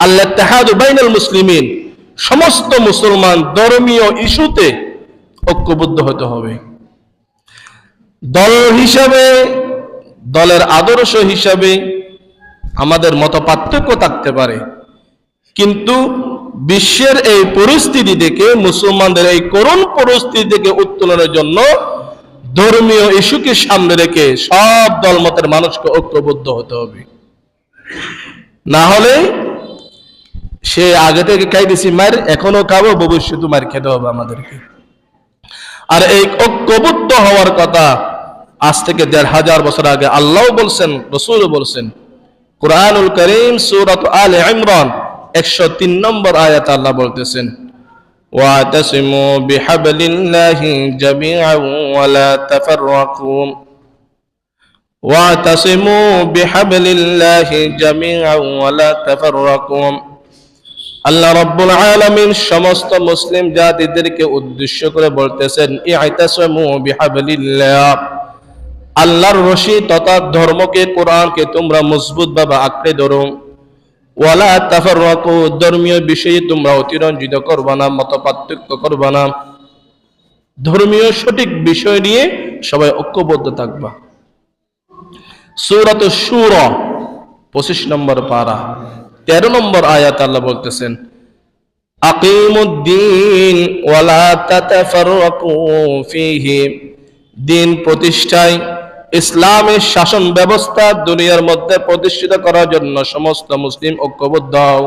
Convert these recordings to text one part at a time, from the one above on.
আল-ইত্তিহাদু বাইনাল মুসলিমিন, সমস্ত মুসলমান ধর্মীয় ইস্যুতে ঐক্যবদ্ধ হতে হবে। দল হিসাবে, দলের আদর্শ হিসাবে আমাদের মতপার্থক্য থাকতে পারে, কিন্তু বিশ্বের এই পরিস্থিতি থেকে, মুসলমানদের এই করুণ পরিস্থিতি থেকে উত্তরণের জন্য ধর্মীয় ইস্যুকে সামনে রেখে সব দলমতের মানুষকে ঐক্যবদ্ধ হতে হবে। না হলে সে আগে থেকে খাইতেছি মার, এখনো খাবো, ভবিষ্যতে মার খেতে হবে আমাদেরকে। আর এই ঐক্যবদ্ধ হওয়ার কথা আজ থেকে ১৫০০ বছর আগে আল্লাহ বলছেন, রাসূল বলছেন। কুরআনুল কারীম সূরাত আলে ইমরান ১০৩ নম্বর আয়াত আল্লাহ বলতেছেন, ওয়াতাসিমু বিহাবলিল্লাহি জামিআন ওয়া লা তাফাররাকু, ওয়াতাসিমু বিহাবলিল্লাহি জামিআন ওয়া লা তাফাররাকু। আল্লাহ রাব্বুল আলামিন সমস্ত মুসলিম জাতিদেরকে উদ্দেশ্য করে বলতেছেন, ই'তাসিমু বিহাবলিল্লাহ, আল্লাহর রশি তথা ধর্মকে, কোরআনকে তোমরা মজবুতভাবে আঁকড়ে ধরো। ওয়ালা তাফাররাকু, ধর্মীয় বিষয়ে তোমরা অতিরঞ্জিত করবা না, মতপার্থক্য করবা না, ধর্মীয় সঠিক বিষয় নিয়ে সবাই ঐক্যবদ্ধ থাকবা। সূরাতুশ শূরা 25 নম্বর পারা 13 নম্বর আয়াত আল্লাহ বলতেছেন, আকিমুদ্দিন ওয়ালা তাতাফাররাকু ফীহি, দিন প্রতিষ্ঠায়, ইসলামের শাসন ব্যবস্থা দুনিয়ার মধ্যে প্রতিষ্ঠিত করার জন্য সমস্ত মুসলিম ঐক্যবদ্ধ হও।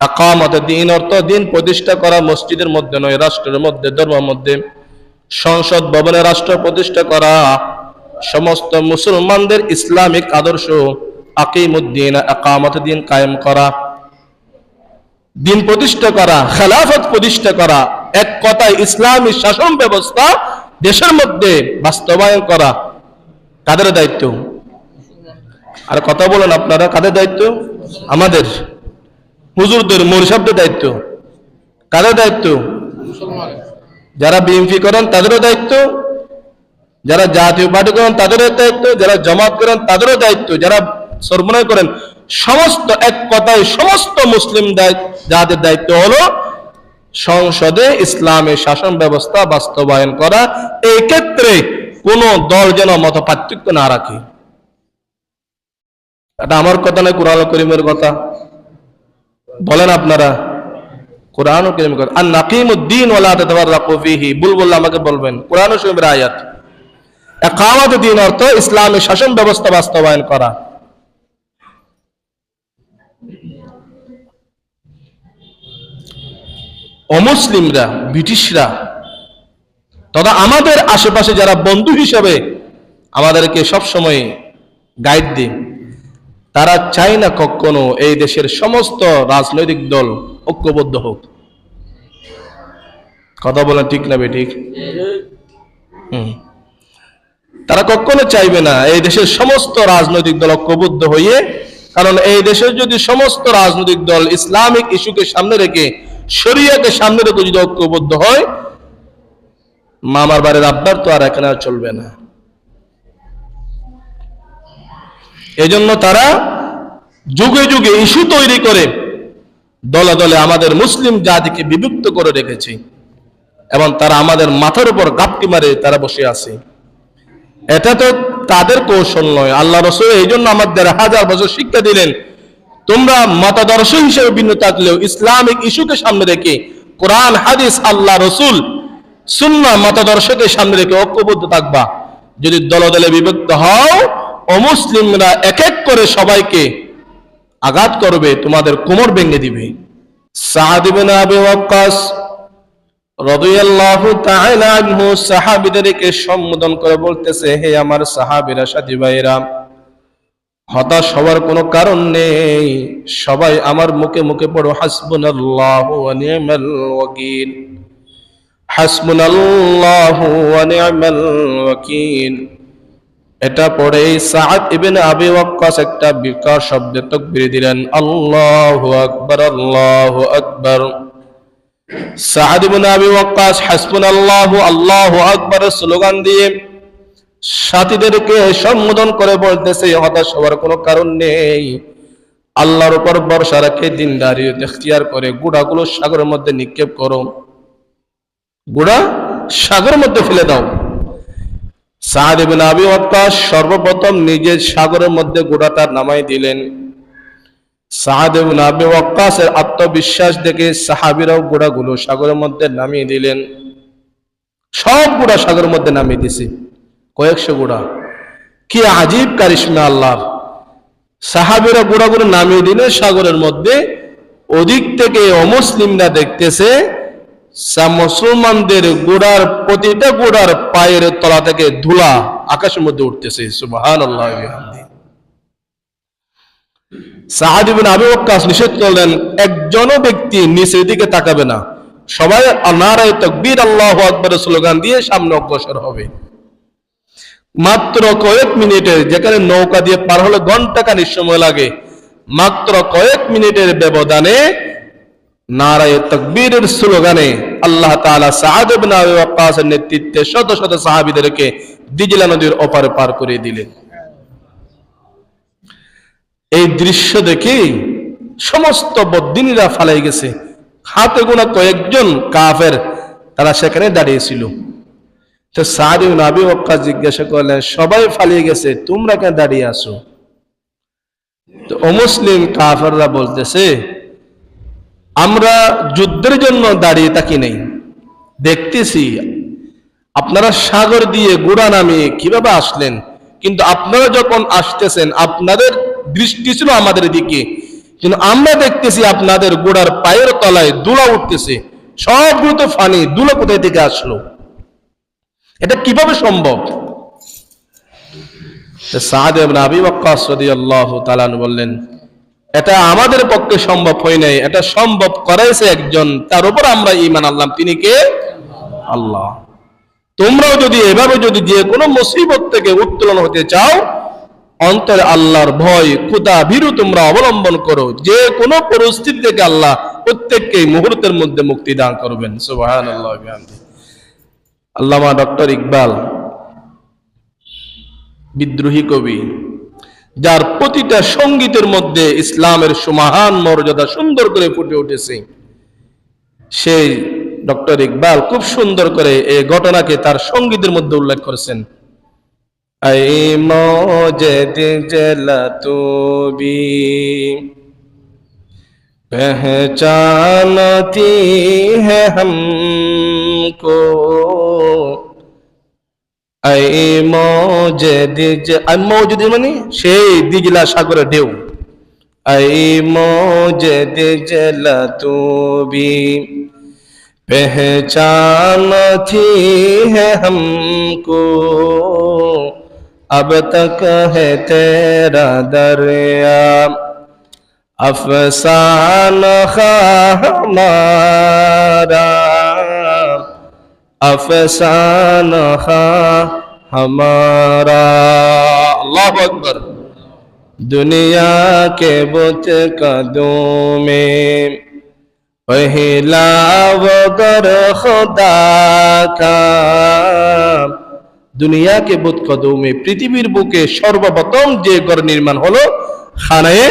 আকামত দিন অর্থ দিন প্রতিষ্ঠা করা, মসজিদের মধ্যে নয়, রাষ্ট্রের মধ্যে, ধর্মের মধ্যে, সংসদ ভবনে রাষ্ট্র প্রতিষ্ঠা করা, সমস্ত মুসলমানদের ইসলামিক আদর্শ আকিমুদ্দিন, আকামত দিন কায়েম করা, দিন প্রতিষ্ঠা করা, খেলাফত প্রতিষ্ঠা করা, এক কথায় ইসলামী শাসন ব্যবস্থা দেশের মধ্যে বাস্তবায়ন করা কাদের দায়িত্ব? আর কথা বলেন আপনারা, কাদের দায়িত্ব? আমাদের হুজুরদের, মুরশিদদের দায়িত্ব। কাদের দায়িত্ব? যারা বিএনপি করেন তাদেরও দায়িত্ব, যারা জাতীয় পার্টি করেন তাদেরও দায়িত্ব, যারা জামাত করেন তাদেরও দায়িত্ব, যারা সরবরাহ করেন, সমস্ত, এক কথায় সমস্ত মুসলিম যাদের দায়িত্ব হলো সংসদে ইসলামের শাসন ব্যবস্থা বাস্তবায়ন করা। এই ক্ষেত্রে কোন দল যেন মত পার্থক্য না রাখে। এটা আমার কথা নয়, কুরআন কারীমের কথা। বলেন আপনারা, কুরআন কারীমের কথা। আন নাকিমুদ্দিন ওয়া লা তাতাফাররাকু ফীহি, বললে আমাকে বলবেন, কুরআন শরীফের আয়াত। ইকামত দিন অর্থ ইসলামের শাসন ব্যবস্থা বাস্তবায়ন করা। অমুসলিমরা, ব্রিটিশরা তথা আমাদের আশেপাশে যারা বন্ধু হিসেবে আমাদেরকে সবসময় গাইড দেয়, তারা চায় না কখনো এই দেশের সমস্ত রাজনৈতিক দল ঐক্যবদ্ধ হোক। কথা বলেন ঠিক না বেঠিক? তারা কখনো চাইবে না এই দেশের সমস্ত রাজনৈতিক দল ঐক্যবদ্ধ হয়ে, কারণ এই দেশের যদি সমস্ত রাজনৈতিক দল ইসলামিক ইস্যুকে সামনে রেখে, শরিয়াকে সামনে রেখে যদি ঐক্যবদ্ধ হয়, মামার বাড়ির আব্বার তো আর এখানে চলবে না। এজন্য তারা যুগে যুগে ইস্যু তৈরি করে দলে দলে আমাদের মুসলিম জাতিকে বিভক্ত করে রেখেছে, এবং তারা আমাদের মাথার উপর গাপটি মারে তারা বসে আছে। এটা তো তাদের কৌশল নয়। আল্লাহ রাসূল এই জন্য আমাদের ১০০০ বছর শিক্ষা দিলেন, তোমরা মতাদর্শ হিসেবে ভিন্ন থাকলেও ইসলামিক ইস্যুকে সামনে রেখে, কোরআন হাদিস, আল্লাহ রাসূল, সুন্নাহ মতাদর্শকে সামনে রেখে ঐক্যবদ্ধ থাকবা। যদি দলে দলে বিভক্ত হও, অমুসলিমরা এক এক করে সবাইকে আঘাত করবে, তোমাদের কোমর ভেঙে দিবে। সাদ ইবনে আবি ওয়াক্কাস রাদিয়াল্লাহু তাআলা আনহু সাহাবীদেরকে সম্বোধন করে বলতেছে, হে আমার সাহাবীরা, সাথী ভাইরা, হতাশ হওয়ার কোনো কারণ নেই। সবাই আমার মুখে মুখে পড়ো, হাসবুনাল্লাহু ওয়া নি'মাল ওয়াকিল, হাসবুনাল্লাহু ওয়া নি'মাল ওয়াকিল। এটা পড়ে সাদ ইবনে আবি ওয়াক্কাস একটা বিকট শব্দে তাকবীর দিলেন, আল্লাহু আকবার, আল্লাহু আকবার। সাদ ইবনে আবি ওয়াক্কাস হাসবুনাল্লাহু, আল্লাহু আকবার স্লোগান দিয়ে সাথীদেরকে সম্বোধন করে বলতেছে, হতাশ হওয়ার কোনো কারণ নেই। আল্লাহর উপর ভরসা রেখে দিনদারিয়ত ইখতিয়ার করে গুড়াগুলো সাগরের মধ্যে নিক্ষেপ করো, গুড়া সাগরের মধ্যে ফেলে দাও। সাদ ইবনে আবি ওয়াক্কাস সর্বপ্রথম নিজের সাগরের মধ্যে গুড়াটা নামাই দিলেন। সাদ ইবনে আবি ওয়াক্কাসের আত্মবিশ্বাস দেখে সাহাবীরাও গুড়াগুলো সাগরের মধ্যে নামিয়ে দিলেন। সব গুড়া সাগরের মধ্যে নামিয়ে দিছে, কয়েকশো গুড়া। কি আজীব কারিশমা আল্লাহর! সাহাবীরা গুড়াগুলো নামিয়ে দিলে সাগরের মধ্যে, ওদিক থেকে অমুসলিমরা দেখতেছে মুসলমানদের গুড়ার প্রতিটা গুড়ার পায়ের তলা থেকে ধুলা আকাশের মধ্যে উঠতেছে। সুবহানাল্লাহ। সাদ ইবনে আবি ওয়াক্কাস নিষেধ করলেন, একজনও ব্যক্তি নিচের দিকে তাকাবে না, সবাই নারায়ে তাকবীর আল্লাহু আকবার স্লোগান দিয়ে সামনে অগ্রসর হবে। মাত্র কয়েক মিনিটের, যেখানে নৌকা দিয়ে পার হলে ঘন্টাখানিক সময় লাগে, মাত্র কয়েক মিনিটের ব্যবধানে নারায়ে তাকবীরের স্লোগানে আল্লাহ তাআলা সাদ ইবনে আবি ওয়াক্কাসের নেতৃত্বে শত শত সাহাবীদেরকে দিজলা নদীর ওপারে পার করে দিলেন। এই দৃশ্য দেখে সমস্ত বদ্দিনীরা ফালাই গেছে। হাতে গোনা কয়েকজন কাফের তারা সেখানে দাঁড়িয়েছিল। তো সাদ ইবনে আবি ওয়াক্কাস জিজ্ঞাসা করলেন, সবাই ফালিয়ে গেছে, তোমরা কেন দাঁড়িয়ে আছো? তো অমুসলিম কাফেররা বলতেছে, আমরা যুদ্ধের জন্য দাঁড়িয়ে থাকি নাই, দেখতেছি আপনারা সাগর দিয়ে গুড়া নামিয়ে কিভাবে আসলেন, কিন্তু আপনারা যখন আসতেছেন আপনাদের দৃষ্টি ছিল আমাদের দিকে, কিন্তু আমরা দেখতেছি আপনাদের গোড়ার পায়ের তলায় ধুলা উঠতেছে, সবগুলো তো ফানি, ধুলা কোথায় থেকে আসলো, এটা কিভাবে সম্ভব? সাদ ইবনে আবি ওয়াক্কাস রাদিয়াল্লাহু তাআলা বললেন, এটা আমাদের পক্ষে সম্ভব হয় নাই, এটা সম্ভব করাইছে একজন, তার উপর আমরা ঈমান আনলাম, তিনি কে? আল্লাহ। তোমরাও যদি এভাবে যদি যে কোনো মুসিবত থেকে উত্তোলন হতে চাও, অন্তরে আল্লাহর ভয় খোদা ভীরু তোমরা অবলম্বন করো, যে কোনো পরিস্থিতি থেকে আল্লাহ প্রত্যেককে মুহূর্তের মধ্যে মুক্তি দান করবেন। সুবহানাল্লাহ। আল্লামা ডক্টর ইকবাল বিদ্রোহী কবি, যার প্রতিটা সঙ্গীতের মধ্যে ইসলামের সুমহান মর্যাদা সুন্দর করে ফুটে উঠেছে, সেই ডক্টর ইকবাল খুব সুন্দর করে এই ঘটনাকে তার সঙ্গীতের মধ্যে উল্লেখ করেছেন। ऐ मौजद जलतूबी पहचानती है हमको, ऐ मौजद मौजद মানে সেই দিজলা সাগরের ঢেউ, ऐ मौजद जलतूबी पहचानती है हमको, अब तक है तेरा दरिया अफसाना हमारा, अफसाना हमारा। अल्लाहु अकबर। दुनिया के बुत कदों में पहला वो घर खुदा का, দুনিয়া কে বুত কদমে, পৃথিবীর বুকে সর্বপ্রথম যে ঘর নির্মাণ হলো খানায়ে,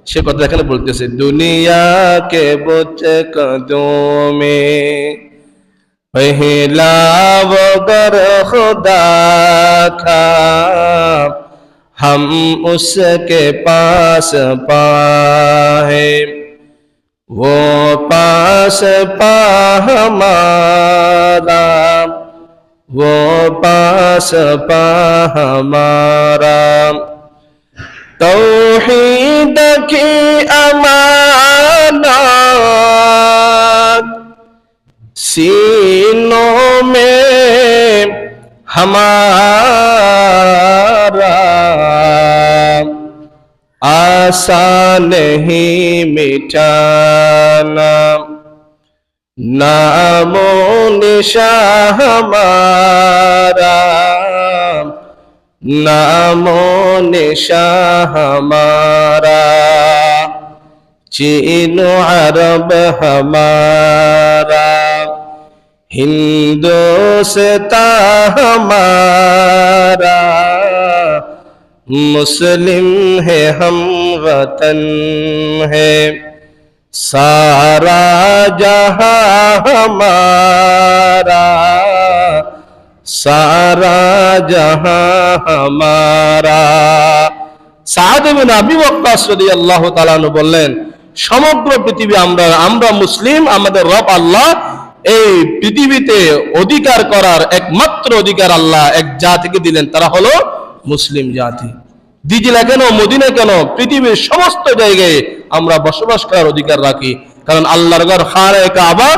সে কথা এখানে বলতেছে, দুনিয়া কে বুত কদমে পহলা वो घर खुदा का, हम उसके पास पाए वो पास पा हमारा, वो पास पा हमारा। तौहीद की अमानत सीनों में हमारा, आसान नहीं मिटाना, नामो निशान हमारा, नामो निशान हमारा, चीनो अरब हमारा, हिंदुस्तान हमारा, मुस्लिम है हम वतन है सारा जहां हमारा सारा जहां हमारा। সাদ ইবনে আবি ওয়াক্কাস রাদিয়াল্লাহু তাআলা আনহু বললেন, সমগ্র পৃথিবী আমরা মুসলিম, আমাদের রব আল্লাহ। এই পৃথিবীতে অধিকার করার একমাত্র অধিকার আল্লাহ এক জাতিকে দিলেন, তারা হলো মুসলিম জাতি। দিজিলা কেন, মদিনা কেন, পৃথিবীর সমস্ত জায়গায় আমরা বসবাস করার অধিকার রাখি, কারণ আল্লাহর ঘর খানায়ে কাবা,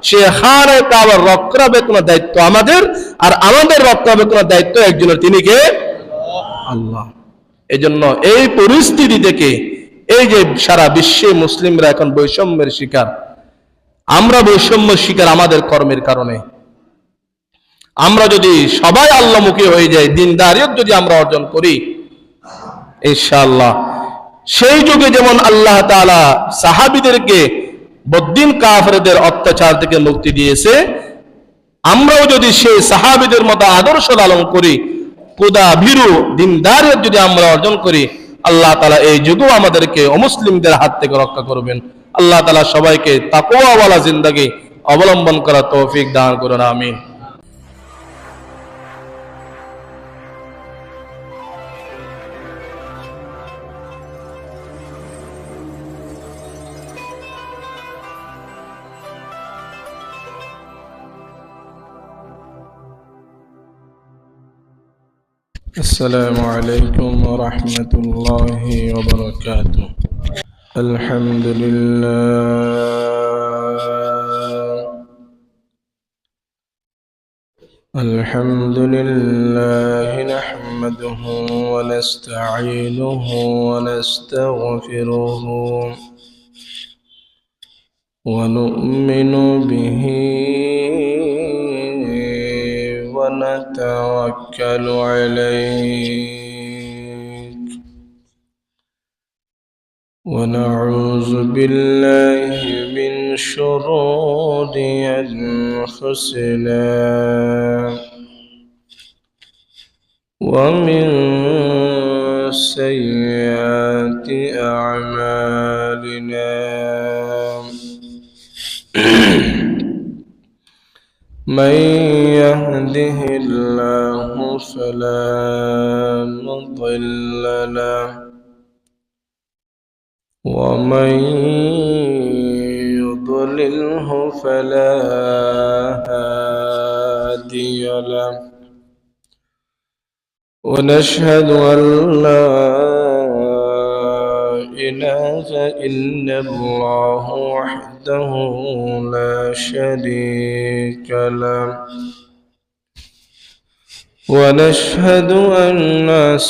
সে খানায়ে কাবার রক্ষণাবেক্ষণের দায়িত্ব আমাদের, আর আমাদের রক্ষণাবেক্ষণের দায়িত্ব একজনের, তিনি কে? আল্লাহ। এজন্য এই পরিস্থিতি থেকে, এই যে সারা বিশ্বে মুসলিমরা এখন বৈষম্যের শিকার, আমরা বৈষম্য শিকার আমাদের কর্মের কারণে। আমরা যদি সবাই আল্লাহমুখী হয়ে যাই, দিনদারিয়ত যদি আমরা অর্জন করি, ইনশাআল্লাহ সেই যুগে যেমন আল্লাহ তাআলা সাহাবীদেরকে বদ্দিন কাফেরদের অত্যাচার থেকে মুক্তি দিয়েছে, আমরাও যদি সেই সাহাবীদের মতো আদর্শ লালন করি, খোদা ভীরু দিনদারিয়ত যদি আমরা অর্জন করি, আল্লাহ তাআলা এই যুগেও আমাদেরকে অমুসলিমদের হাত থেকে রক্ষা করবেন। আল্লাহ তাআলা সবাইকে তাকওয়াওয়ালা জিন্দেগি অবলম্বন করার তৌফিক দান করুন, আমিন। السلام عليكم ورحمة الله وبركاته. الحمد لله نحمده ونستعينه ونستغفره ونؤمن به ونتوكل عليه ونعوذ بالله من شرور أنفسنا ومن سيئات أعمالنا من يهده الله فلا مضل له ومن يضلله فلا هادي له ونشهد أن لا إله إلا الله وحده لا شريك له ونشهد أن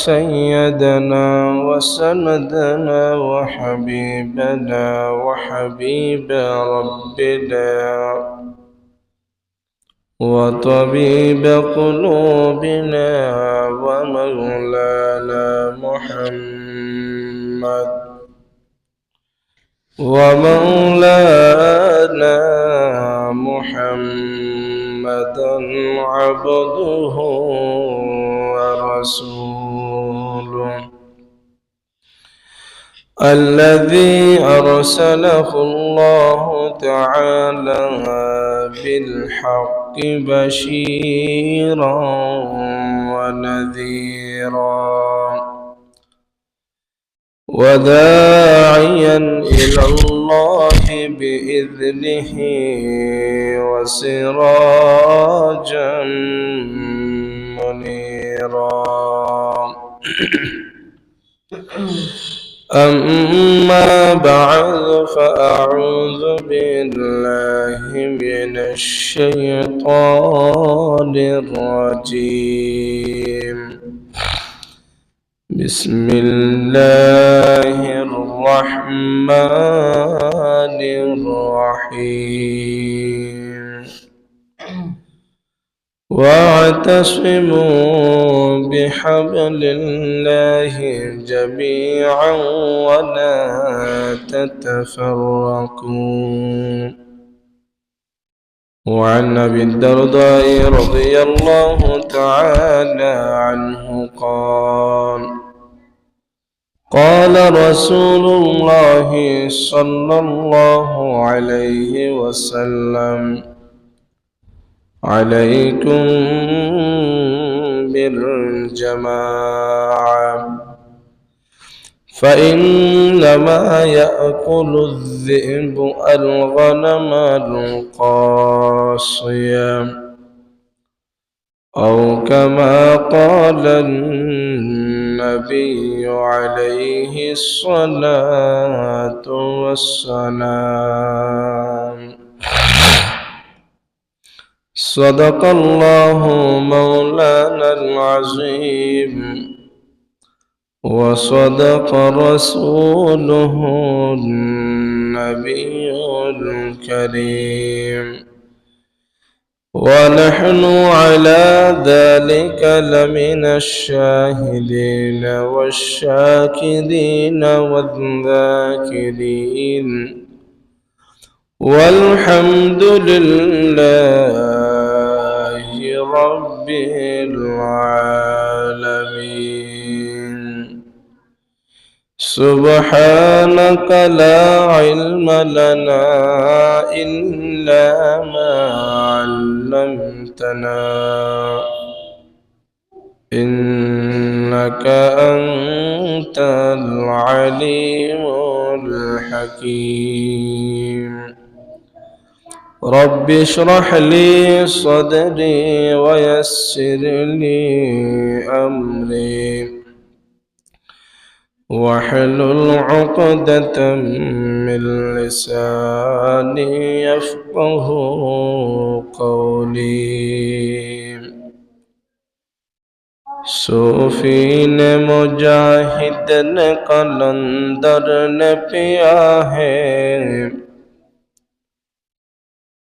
سيدنا وسندنا وحبيبنا وحبيب ربنا وطبيب قلوبنا ومولانا محمد عبده ورسوله الذي أرسله الله تعالى بالحق بشيرا ونذيرا وداعيا إلى الله بإذنه وسراجا منيرا أما بعد فأعوذ بالله من الشيطان الرجيم بسم الله الرحمن الرحيم واعتصموا بحبل الله جميعا ولا تتفرقوا وعن أبي الدرداء رضي الله تعالى عنه قال قال رسول الله صلى الله عليه وسلم عليكم بالجماعة فإنما يأكل الذئب الغنم القاصية أو كما قال النبي عليه الصلاة والسلام صدق الله مولانا العظيم وصدق رسوله النبي الكريم ونحن على ذلك لمن الشاهدين والشاكرين والذاكرين والحمد لله رب العالمين سبحانك لا علم لنا إلا ما علمتنا إنك أنت العليم الحكيم رب اشرح لي صدري ويسر لي أمري واحلل عقدة من لساني يفقه قولي सूफी ने मुजाहिद ने कलंदर ने पिया है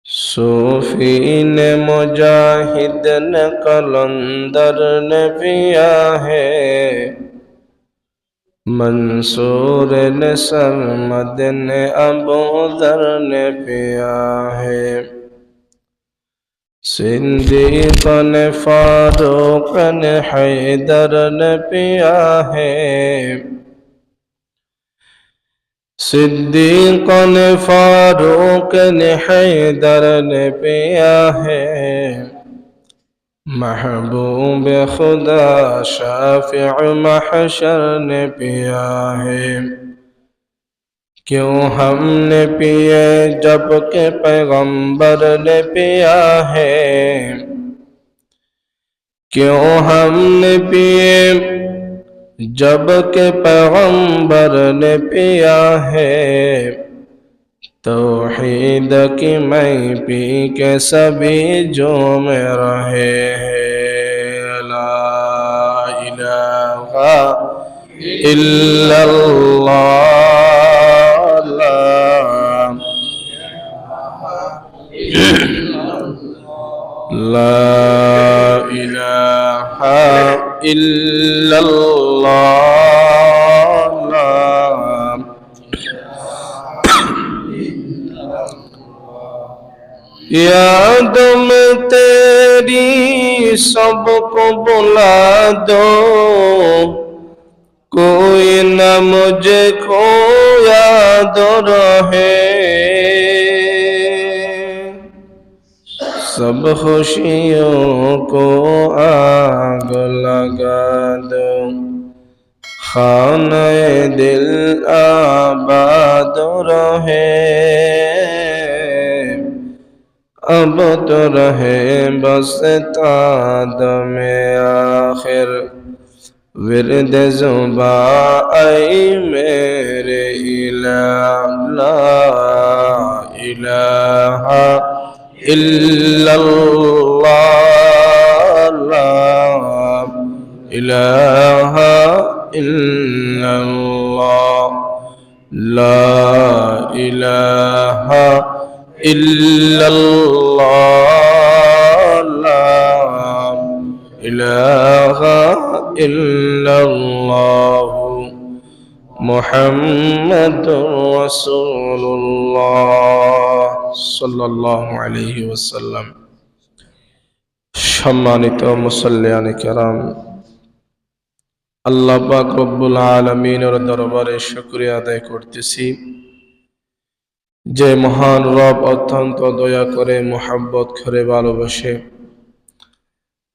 सूफी ने मुजाहिद ने कलंदर ने पिया है मंसूर ने सरमद ने अबूदर ने पिया है सिद्दीक़ ने फारूक ने हैदर ने पिया है सिद्दीक़ ने फारूक ने हैदर ने पिया है महबूब खुदा शाफ़िअ महशर ने पिया है क्यों हमने पिए जबकि पैगंबर ने पिया है क्यों हमने पिए जबकि पैगंबर ने पिया है तौहीद की मैं पी के सभी झूम रहे हैं ला इलाहा इल्लल्लाह ला इलाहा इल्लल्लाह याद में तेरी सबको बुला दो कोई न मुझे खो याद रहे सब खुशियों को आग लगा दो खाने दिल आबाद रहे अब तो रहे बस ताद में आखिर विरद ज़ुबा आई मेरे इलाह ला इलाहा इल्लल्लाह ला इलाहा इल्लल्लाह ला इलाहा इल्लल्लाह ला इलाहा इल्लल्लाह मुहम्मदुर रसूलुल्लाह सल्लल्लाहु अलैहि वसल्लम। সম্মানিত মুসল্লিয়ানে কেরাম, আল্লাহ পাক রব্বুল আলামিনের দরবারে শুকরিয়া আদায় করতেছি যে মহান রব অত্যন্ত দয়া করে মোহাব্বত করে ভালোবাসে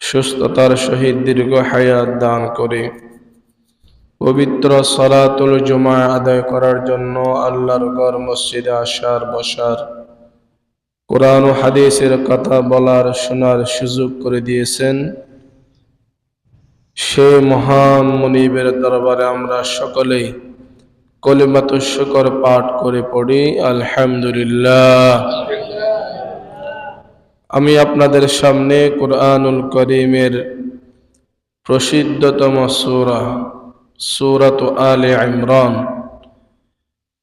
সুস্থতার সহিত দীর্ঘ হায়াত দান করে পবিত্র সালাতুল জুমা আদায় করার জন্য আল্লাহর ঘর মসজিদে আসার বসার কোরআন ও হাদিসের কথা বলার শোনার সুযোগ করে দিয়েছেন সে মহান মুনিবের দরবারে আমরা সকলেই কলিমাতুশ শুকর পাঠ করে পড়ি আলহামদুলিল্লাহ। আমি আপনাদের সামনে কুরআনুল কারীমের প্রসিদ্ধতম সূরা সূরাত আলে ইমরান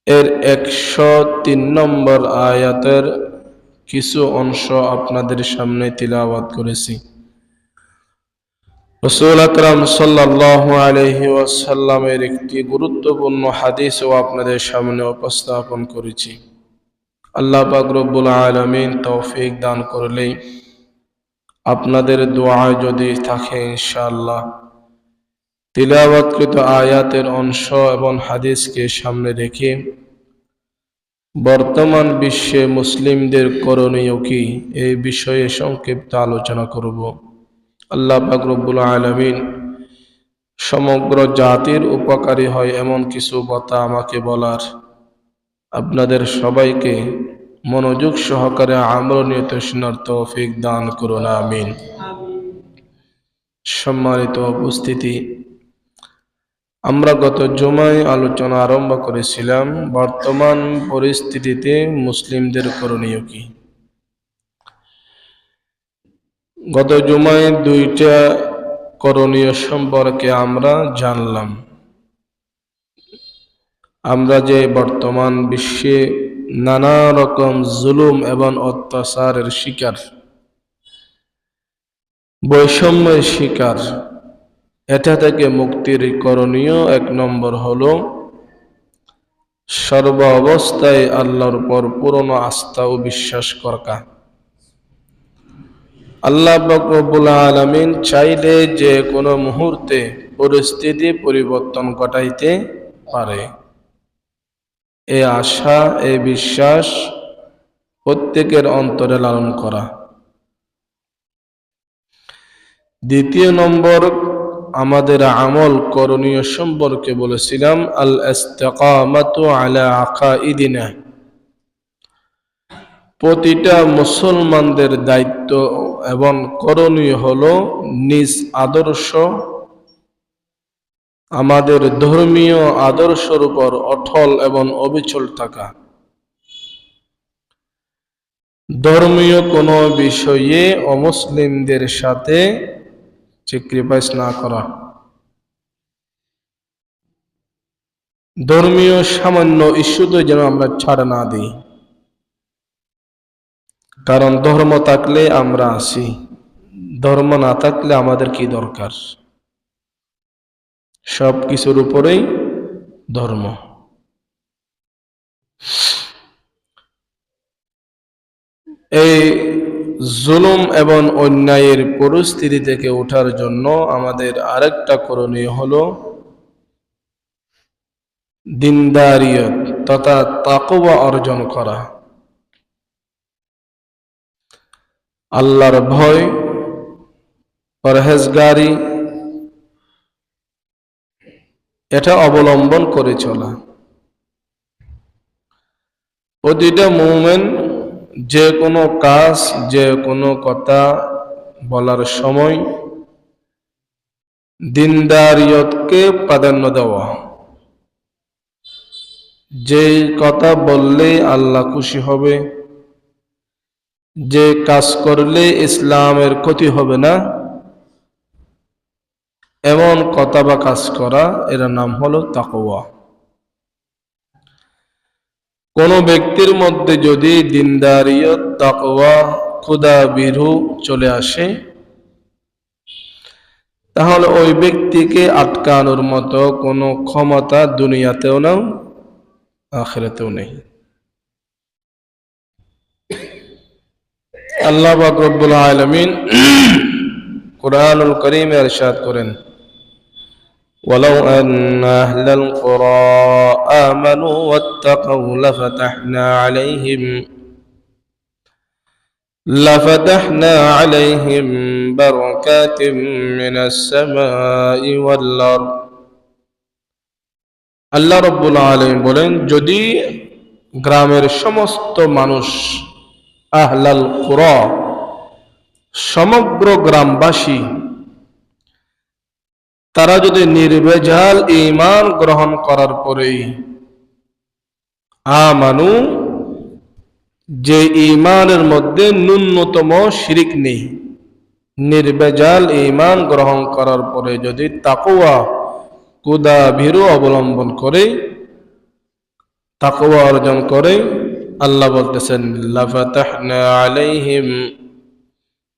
এর 103 নম্বর আয়াতের কিছু অংশ আপনাদের সামনে তিলাওয়াত করেছি। রাসূল আকরাম সাল্লাল্লাহু আলাইহি ওয়াসাল্লামের একটি গুরুত্বপূর্ণ হাদিসও আপনাদের সামনে উপস্থাপন করেছি। আল্লাহ পাক রব্বুল আলামিন তৌফিক দান করলে আপনাদের দোয়া যদি থাকে ইনশাআল্লাহ তিলাওয়াতকৃত আয়াতের অংশ এবং হাদিসকে সামনে রেখে বর্তমান বিশ্বে মুসলিমদের করণীয় কি এই বিষয়ে সংক্ষিপ্ত আলোচনা করব। আল্লাহ পাক রব্বুল আলামিন সমগ্র জাতির উপকারী হয় এমন কিছু কথা আমাকে বলার, আপনাদের সবাইকে মনোযোগ সহকারে আমরণীয় শোনার তৌফিক দান করুন, আমিন। সম্মানিত উপস্থিতি, আমরা গত জুমায় আলোচনা আরম্ভ করেছিলাম বর্তমান পরিস্থিতিতে মুসলিমদের করণীয় কি। গত জুমায় দুইটা করণীয় সম্পর্কে আমরা জানলাম। আমরা যে বর্তমান বিশ্বে নানা রকম জুলুম এবং অত্যাচারের শিকার, বৈষম্যের শিকার, এটা থেকে মুক্তির করণীয় 1 নম্বর হলো সর্ব অবস্থায় আল্লাহর উপর পূর্ণ আস্থা ও বিশ্বাস করা। আল্লাহ পাক রব্বুল আলামিন চাইলে যে কোনো মুহূর্তে পরিস্থিতি পরিবর্তন ঘটাইতে পারে, এই আশা এই বিশ্বাস প্রত্যেকের অন্তরে লালন করা। দ্বিতীয় নম্বর আমাদের আমল করণীয় সম্পর্কে বলেছিলাম আল ইস্তিকামাতু আলা আকাইদিনা। প্রতিটা মুসলমানদের দায়িত্ব এবং করণীয় হলো নিজ আদর্শ, আমাদের ধর্মীয় আদর্শের উপর অটল এবং অবিচল থাকা। ধর্মীয় কোনো বিষয়ে অমুসলিমদের সাথে স্যাক্রিফাইস না করা, ধর্মীয় সামান্য ইস্যুতে যেন আমরা ছাড় না দিই। কারণ ধর্ম থাকলে আমরা আছি, ধর্ম না থাকলে আমাদের কি দরকার? সব কিছুর উপরেই ধর্ম। এই জুলুম এবং অন্যায়ের পরিস্থিতি থেকে ওঠার জন্য আমাদের আরেকটা করণীয় হলো দিনদারিয়ত তথা তাকওয়া অর্জন করা। আল্লাহর ভয়, পরহেজগারি, এটা অবলম্বন করে চলা। প্রতিটা মুমিন যে কোনো কাজ, যে কোনো কথা বলার সময় দিনদারিয়তকে প্রাধান্য দেওয়া। যে কথা বললে আল্লাহ খুশি হবে, যে কাজ করলে ইসলামের ক্ষতি হবে না, এমন কথা বা কাজ করা, এর নাম হলো তাকওয়া। কোন ব্যক্তির মধ্যে যদি দিনদারিয়ত, তাকওয়া, খোদা ভীরু চলে আসে, তাহলে ওই ব্যক্তিকে আটকানোর মতো কোনো ক্ষমতা দুনিয়াতেও নাও আখিরাতেও নেই। আল্লাহ পাক রব্বুল আলামিন কুরআনুল কারীমে ইরশাদ করেন, ولو أن أهل القرى آمنوا واتقوا لفتحنا عليهم بركات من السماء والأرض আল্লাহ রাব্বুল আলামিন বলেন, যদি গ্রামের সমস্ত মানুষ, আহলাল কুরা, সমগ্র গ্রামবাসী, তারা যদি নির্ভেজাল ঈমান গ্রহণ করার পরেই আমানু, যে ঈমানের মধ্যে ন্যূনতম শিরিক নেই, নির্ভেজাল ঈমান গ্রহণ করার পরে যদি তাকওয়া, খোদা ভীরু অবলম্বন করে, তাকওয়া অর্জন করে, আল্লাহ বলতেছেন লাফাতাহনা আলাইহিম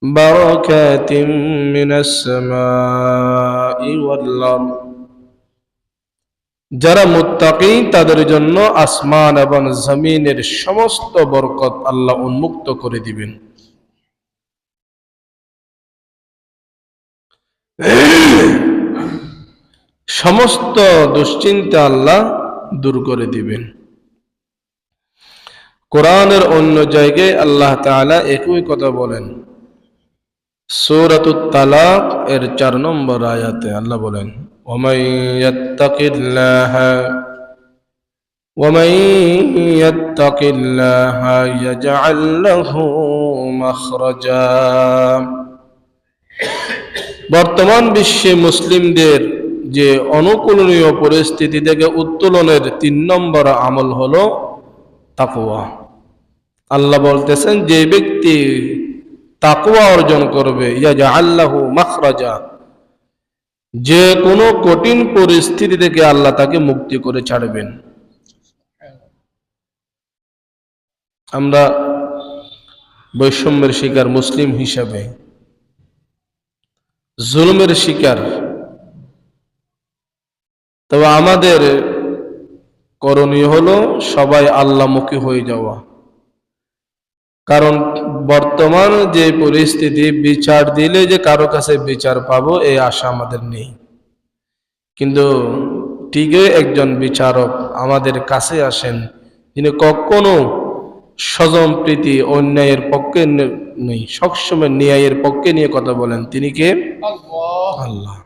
বারাকাতিম মিনাস সামাই ওয়াল আরদ, যারা মুত্তাকি তাদের জন্য আসমান এবং জমিনের সমস্ত বরকত আল্লাহ উন্মুক্ত করে দিবেন। সমস্ত দুশ্চিন্তা আল্লাহ দূর করে দিবেন। কোরআনের অন্য জায়গায় আল্লাহ তাআলা একই কথা বলেন। সূরাতুত তালাক এর 4 নম্বর আয়াতে আল্লাহ বলেন, ওয়ামান ইয়াত্তাকিল্লাহা ইয়াজআল লাহু মাখরাজা। বর্তমান বিশ্বে মুসলিমদের যে অনুকূলনীয় পরিস্থিতি থেকে উত্তোলনের 3 নম্বর আমল হলো তাকওয়া। আল্লাহ বলতেছেন, যে ব্যক্তি তাকওয়া অর্জন করবে, ইয়াজআল লাহু মাখরাজা, যে কোনো কঠিন পরিস্থিতি থেকে আল্লাহ তাকে মুক্তি করে ছাড়বেন। আমরা বৈষম্যের শিকার মুসলিম হিসাবে, জুলুমের শিকার, তবে আমাদের করণীয় হলো সবাই আল্লাহমুখী হয়ে যাওয়া। কারণ বর্তমান যে পরিস্থিতি, বিচার দিলে যে কারো কাছে বিচার পাবো এই আশা আমাদের নেই, কিন্তু ঠিকই একজন বিচারক আমাদের কাছে আসেন যিনি কখনো স্বজন প্রীতি অন্যায়ের পক্ষে নেই, সবসময় ন্যায়ের পক্ষে নিয়ে কথা বলেন। তিনি কে? আল্লাহ।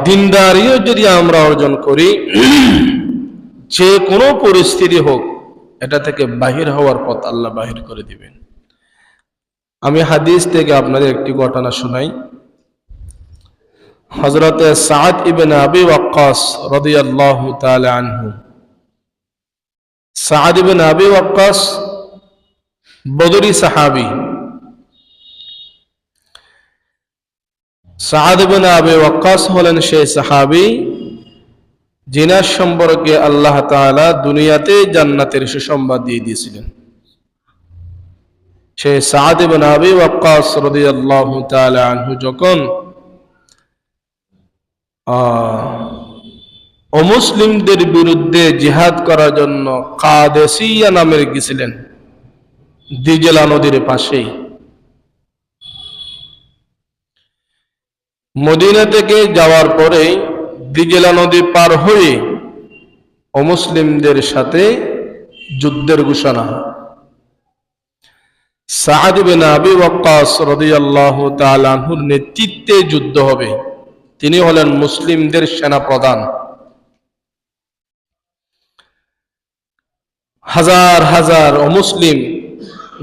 দিনদারিও যদি আমরা অর্জন করি, যে কোনো পরিস্থিতি হোক, এটা থেকে বাহির হওয়ার পথ আল্লাহ বাহির করে দিবেন। আমি হাদিস থেকে আপনাদের একটি ঘটনা শোনাই। হযরতে সাদ ইবনে আবি ওয়াক্কাস রাদিয়াল্লাহু তাআলা আনহু, সাদ ইবনে আবি ওয়াক্কাস বদরি সাহাবী। সাদ ইবনে আবি ওয়াক্কাস হলেন সেই সাহাবী যিনার সম্পর্কে আল্লাহ তাআলা দুনিয়াতে জান্নাতের সুসংবাদ দিয়ে দিয়েছিলেন। সেই সাদ ইবনে আবি ওয়াক্কাস রাদিয়াল্লাহু তাআলা আনহু যখন অমুসলিমদের বিরুদ্ধে জিহাদ করার জন্য কাদেসিয়া নামে গেছিলেন, দিজলা নদীর পাশেই। মদিনা থেকে যাওয়ার পরে দিজলা নদী পার হয়ে অমুসলিমদের সাথে যুদ্ধের ঘোষণা। সাদ ইবনে আবি ওয়াক্কাস রাদিয়াল্লাহু তাআলা আনহুর নেতৃত্বে যুদ্ধ হবে। তিনি হলেন মুসলিমদের সেনা প্রধান। হাজার হাজার অমুসলিম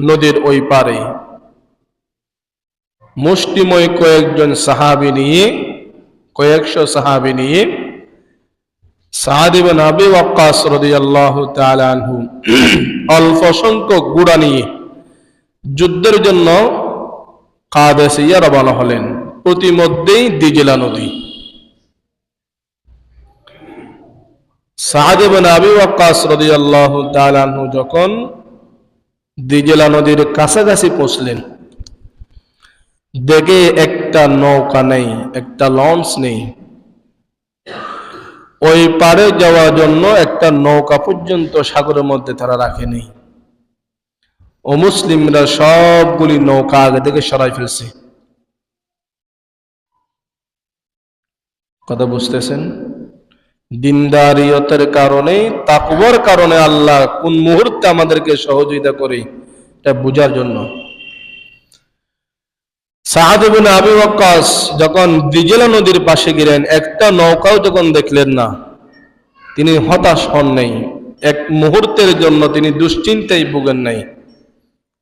নদীর ওই পারে মুষ্টিময় কয়েকজন সাহাবী নিয়ে, কয়েকশো সাহাবী নিয়ে সাদ ইবনে আবি ওয়াক্কাস রাদিয়াল্লাহু তাআলা আনহু অল্প সংখ্যক ঘোড়া নিয়ে যুদ্ধের জন্য কাদেসিয়া রওনা হলেন। প্রতিমধ্যেই দিজলা নদী। সাদ ইবনে আবি ওয়াক্কাস রাদিয়াল্লাহু তাআলা আনহু যখন দিজলা নদীর কাছাকাছি পৌঁছলেন, দেখে একটা নৌকা নেই, একটা লঞ্চ নেই। ওই পারে যাওয়ার জন্য একটা নৌকা পর্যন্ত সাগরের মধ্যে তারা রাখেনি। অমুসলিমরা সবগুলি নৌকা আগে থেকে সরাই ফেলছে। কথা বুঝতেছেন? দিনদারিয়তের কারণে, তাকওয়ার কারণে আল্লাহ কোন মুহূর্তে আমাদেরকে সহযোগিতা করে এটা বোঝার জন্য। সাআদ ইবনে আবি ওয়াক্কাস যখন দিজলা নদীর পাশে গেলেন, একটা নৌকাও যখন দেখলেন না, তিনি হতাশ হন নাই, এক মুহূর্তের জন্য তিনি দুশ্চিন্তায় ভোগেন নাই।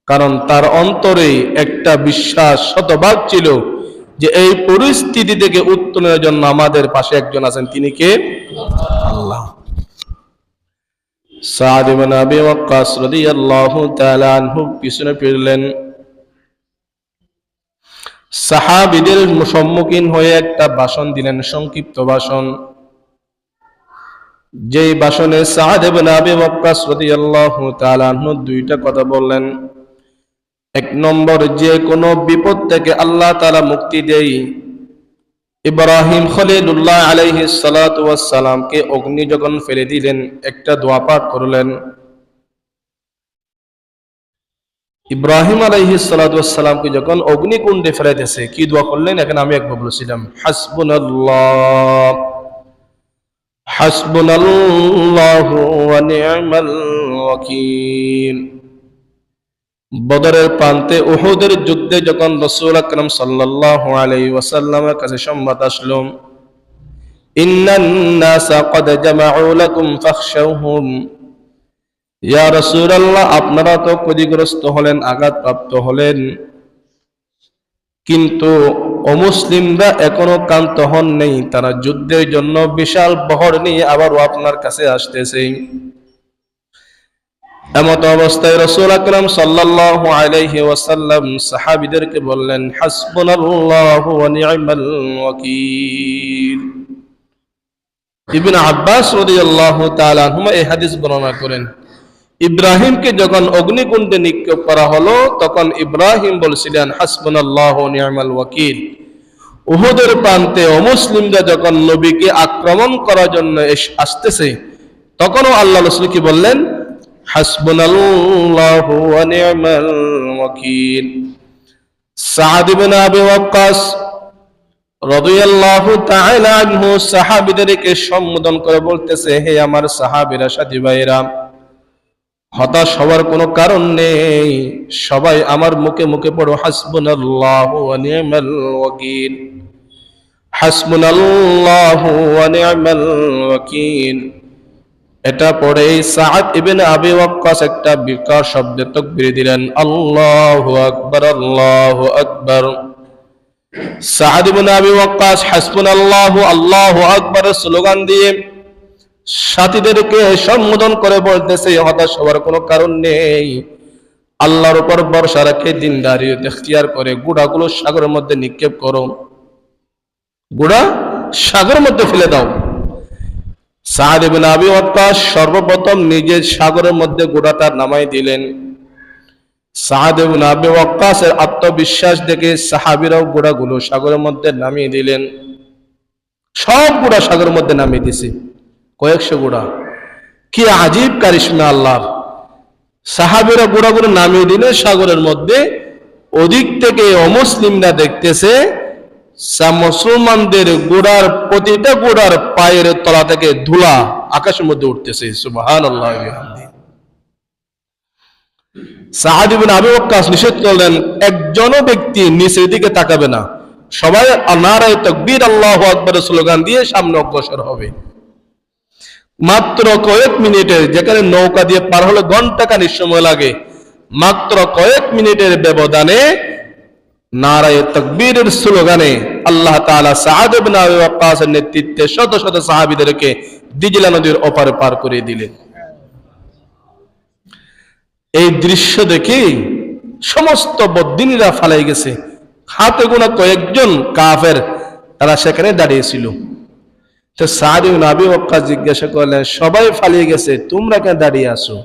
কারণ তার অন্তরে একটা বিশ্বাস শতভাগ ছিল যে এই পরিস্থিতি থেকে উত্তরণের জন্য আমাদের পাশে একজন আছেন, তিনি কে? আল্লাহ। সাআদ ইবনে আবি ওয়াক্কাস রাদিয়াল্লাহু তাআলা আনহু পিছনে ফিরলেন, সাহাবীদের সম্মুখীন হয়ে একটা ভাষণ দিলেন, সংক্ষিপ্ত ভাষণ। যেই ভাষণে সাআদ ইবনে আবি ওয়াক্কাস রাদিয়াল্লাহু তাআলা আনহু দুইটা কথা বললেন। এক নম্বর, যে কোনো বিপদ থেকে আল্লাহ তাআলা মুক্তি দেয়। ইব্রাহিম খলিলুল্লাহ আলাইহিস সালাতু ওয়াস সালামকে অগ্নি যখন ফেলে দিলেন, একটা দোয়া পাঠ করলেন। ইব্রাহিম আলাইহিস সালাতু ওয়াস সালামকে যখন অগ্নিকুণ্ডে ফেলাইতেছে, কি দোয়া করলেন? এখানে আমি একবার বলেছিলাম, হাসবুনাল্লাহ হাসবুনাল্লাহু ওয়া নি'মাল ওয়াকিল। বদরের প্রান্তে উহুদের যুদ্ধে যখন রাসূল আকরাম সাল্লাল্লাহু আলাইহি ওয়াসাল্লামের কাছে সংবাদ আসলো, ইন্নান নাসা ক্বাদ জামাউ লাকুম ফাখশাউহুম, ইয়া রাসূলুল্লাহ, আপনারা তো ক্ষতিগ্রস্ত হলেন, আঘাতপ্রাপ্ত হলেন, কিন্তু অমুসলিমরা এখনো ক্ষান্ত হন নেই, তারা যুদ্ধের জন্য বিশাল বহর নিয়ে আবারও আপনার কাছে আসতেছে। এমত অবস্থায় রাসূল আকরাম সাল্লাল্লাহু আলাইহি ওয়াসাল্লাম সাহাবীদেরকে বললেন, হাসবুনাল্লাহু ওয়া নি'মাল ওয়াকিল। ইবনে আব্বাস রাদিয়াল্লাহু তাআলা আনহুমা এই হাদিস বর্ণনা করেন, ইব্রাহিমকে যখন অগ্নিকুণ্ডে নিক্ষেপ করা হলো, তখন ইব্রাহিম বলছিলেন, হাসবুনাল্লাহু ওয়া নি'মাল ওয়াকিল। উহুদের প্রান্তে অমুসলিমরা যখন নবীকে আক্রমণ করার জন্য আসতেছে, তখনও আল্লাহ রাসূল কি বললেন? হাসবুনাল্লাহু ওয়া নি'মাল ওয়াকিল। সাআদ ইবনে আবি ওয়াক্কাস রাদিয়াল্লাহু তাআলা আনহু সাহাবীদেরকে সম্বোধন করে বলতেছে, হে আমার সাহাবীরা, সাথী ভাইরা, হতাশ হওয়ার কোনো কারণ নেই। সবাই আমার মুখে মুখে পড়ো, হাসবুনাল্লাহু ওয়া নি'মাল ওয়াকিল, হাসবুনাল্লাহু ওয়া নি'মাল ওয়াকিল। এটা পড়ে সাআদ ইবনে আবি ওয়াক্কাস একটা বিকট শব্দে তাকবীর দিলেন, আল্লাহু আকবার, আল্লাহু আকবার। সাআদ ইবনে আবি ওয়াক্কাস হাসবুনাল্লাহু আল্লাহু আকবার স্লোগান দিয়ে সাথীদেরকে সম্বোধন করে বলতেছে, হতাশ হওয়ার কোনো কারণ নেই। আল্লাহর উপর ভরসা রেখে দিনদারিয়ত ইখতিয়ার করে গুড়াগুলো সাগরের মধ্যে নিক্ষেপ করো, গুড়া সাগরের মধ্যে ফেলে দাও। সাআদ ইবনে আবি ওয়াক্কাস সর্বপ্রথম নিজে সাগরের মধ্যে গুড়াটা নামাই দিলেন। সাআদ ইবনে আবি ওয়াক্কাসের আত্মবিশ্বাস দেখে সাহাবীরাও গুড়াগুলো সাগরের মধ্যে নামিয়ে দিলেন। সব গুড়া সাগরের মধ্যে নামিয়ে দিছে, কয়েকশো গুড়া। কি আজীব কারিশমা আল্লাহর! সাহাবীরা গুড়াগুলো নামিয়ে দিলে সাগরের মধ্যে, ওদিক থেকে অমুসলিমরা দেখতেছে মুসলমানদের গোড়ার, প্রতিটা গোড়ার পায়ের তলা থেকে ধুলা আকাশের মধ্যে উঠতেছে। সুবহানাল্লাহ ওয়া বিহামদিহি। সাআদ ইবনে আবি ওয়াক্কাস নিষেধ করলেন, একজনও ব্যক্তি নিচের দিকে তাকাবে না, সবাই নারায়ে তাকবীর আল্লাহু আকবার স্লোগান দিয়ে সামনে অগ্রসর হবে। মাত্র কয়েক মিনিটের, যেখানে নৌকা দিয়ে পার হলে ঘন্টাখানিক সময় লাগে, মাত্র কয়েক মিনিটের ব্যবধানে নারায়ে তাকবীরের স্লোগানে আল্লাহ তাআলা সাআদ ইবনে আবি ওয়াক্কাসের নেতৃত্বে শত শত সাহাবীদেরকে দিজলা নদীর ওপারে পার করে দিলেন। এই দৃশ্য দেখে সমস্ত বদ্দিনীরা ফালাই গেছে। হাতে গোনা কয়েকজন কাফের তারা সেখানে দাঁড়িয়েছিল। তো সাআদ ইবনে আবি ওয়াক্কাস জিজ্ঞাসা করলেন, সবাই ফালিয়ে গেছে, তোমরা কেন দাঁড়িয়ে আছো?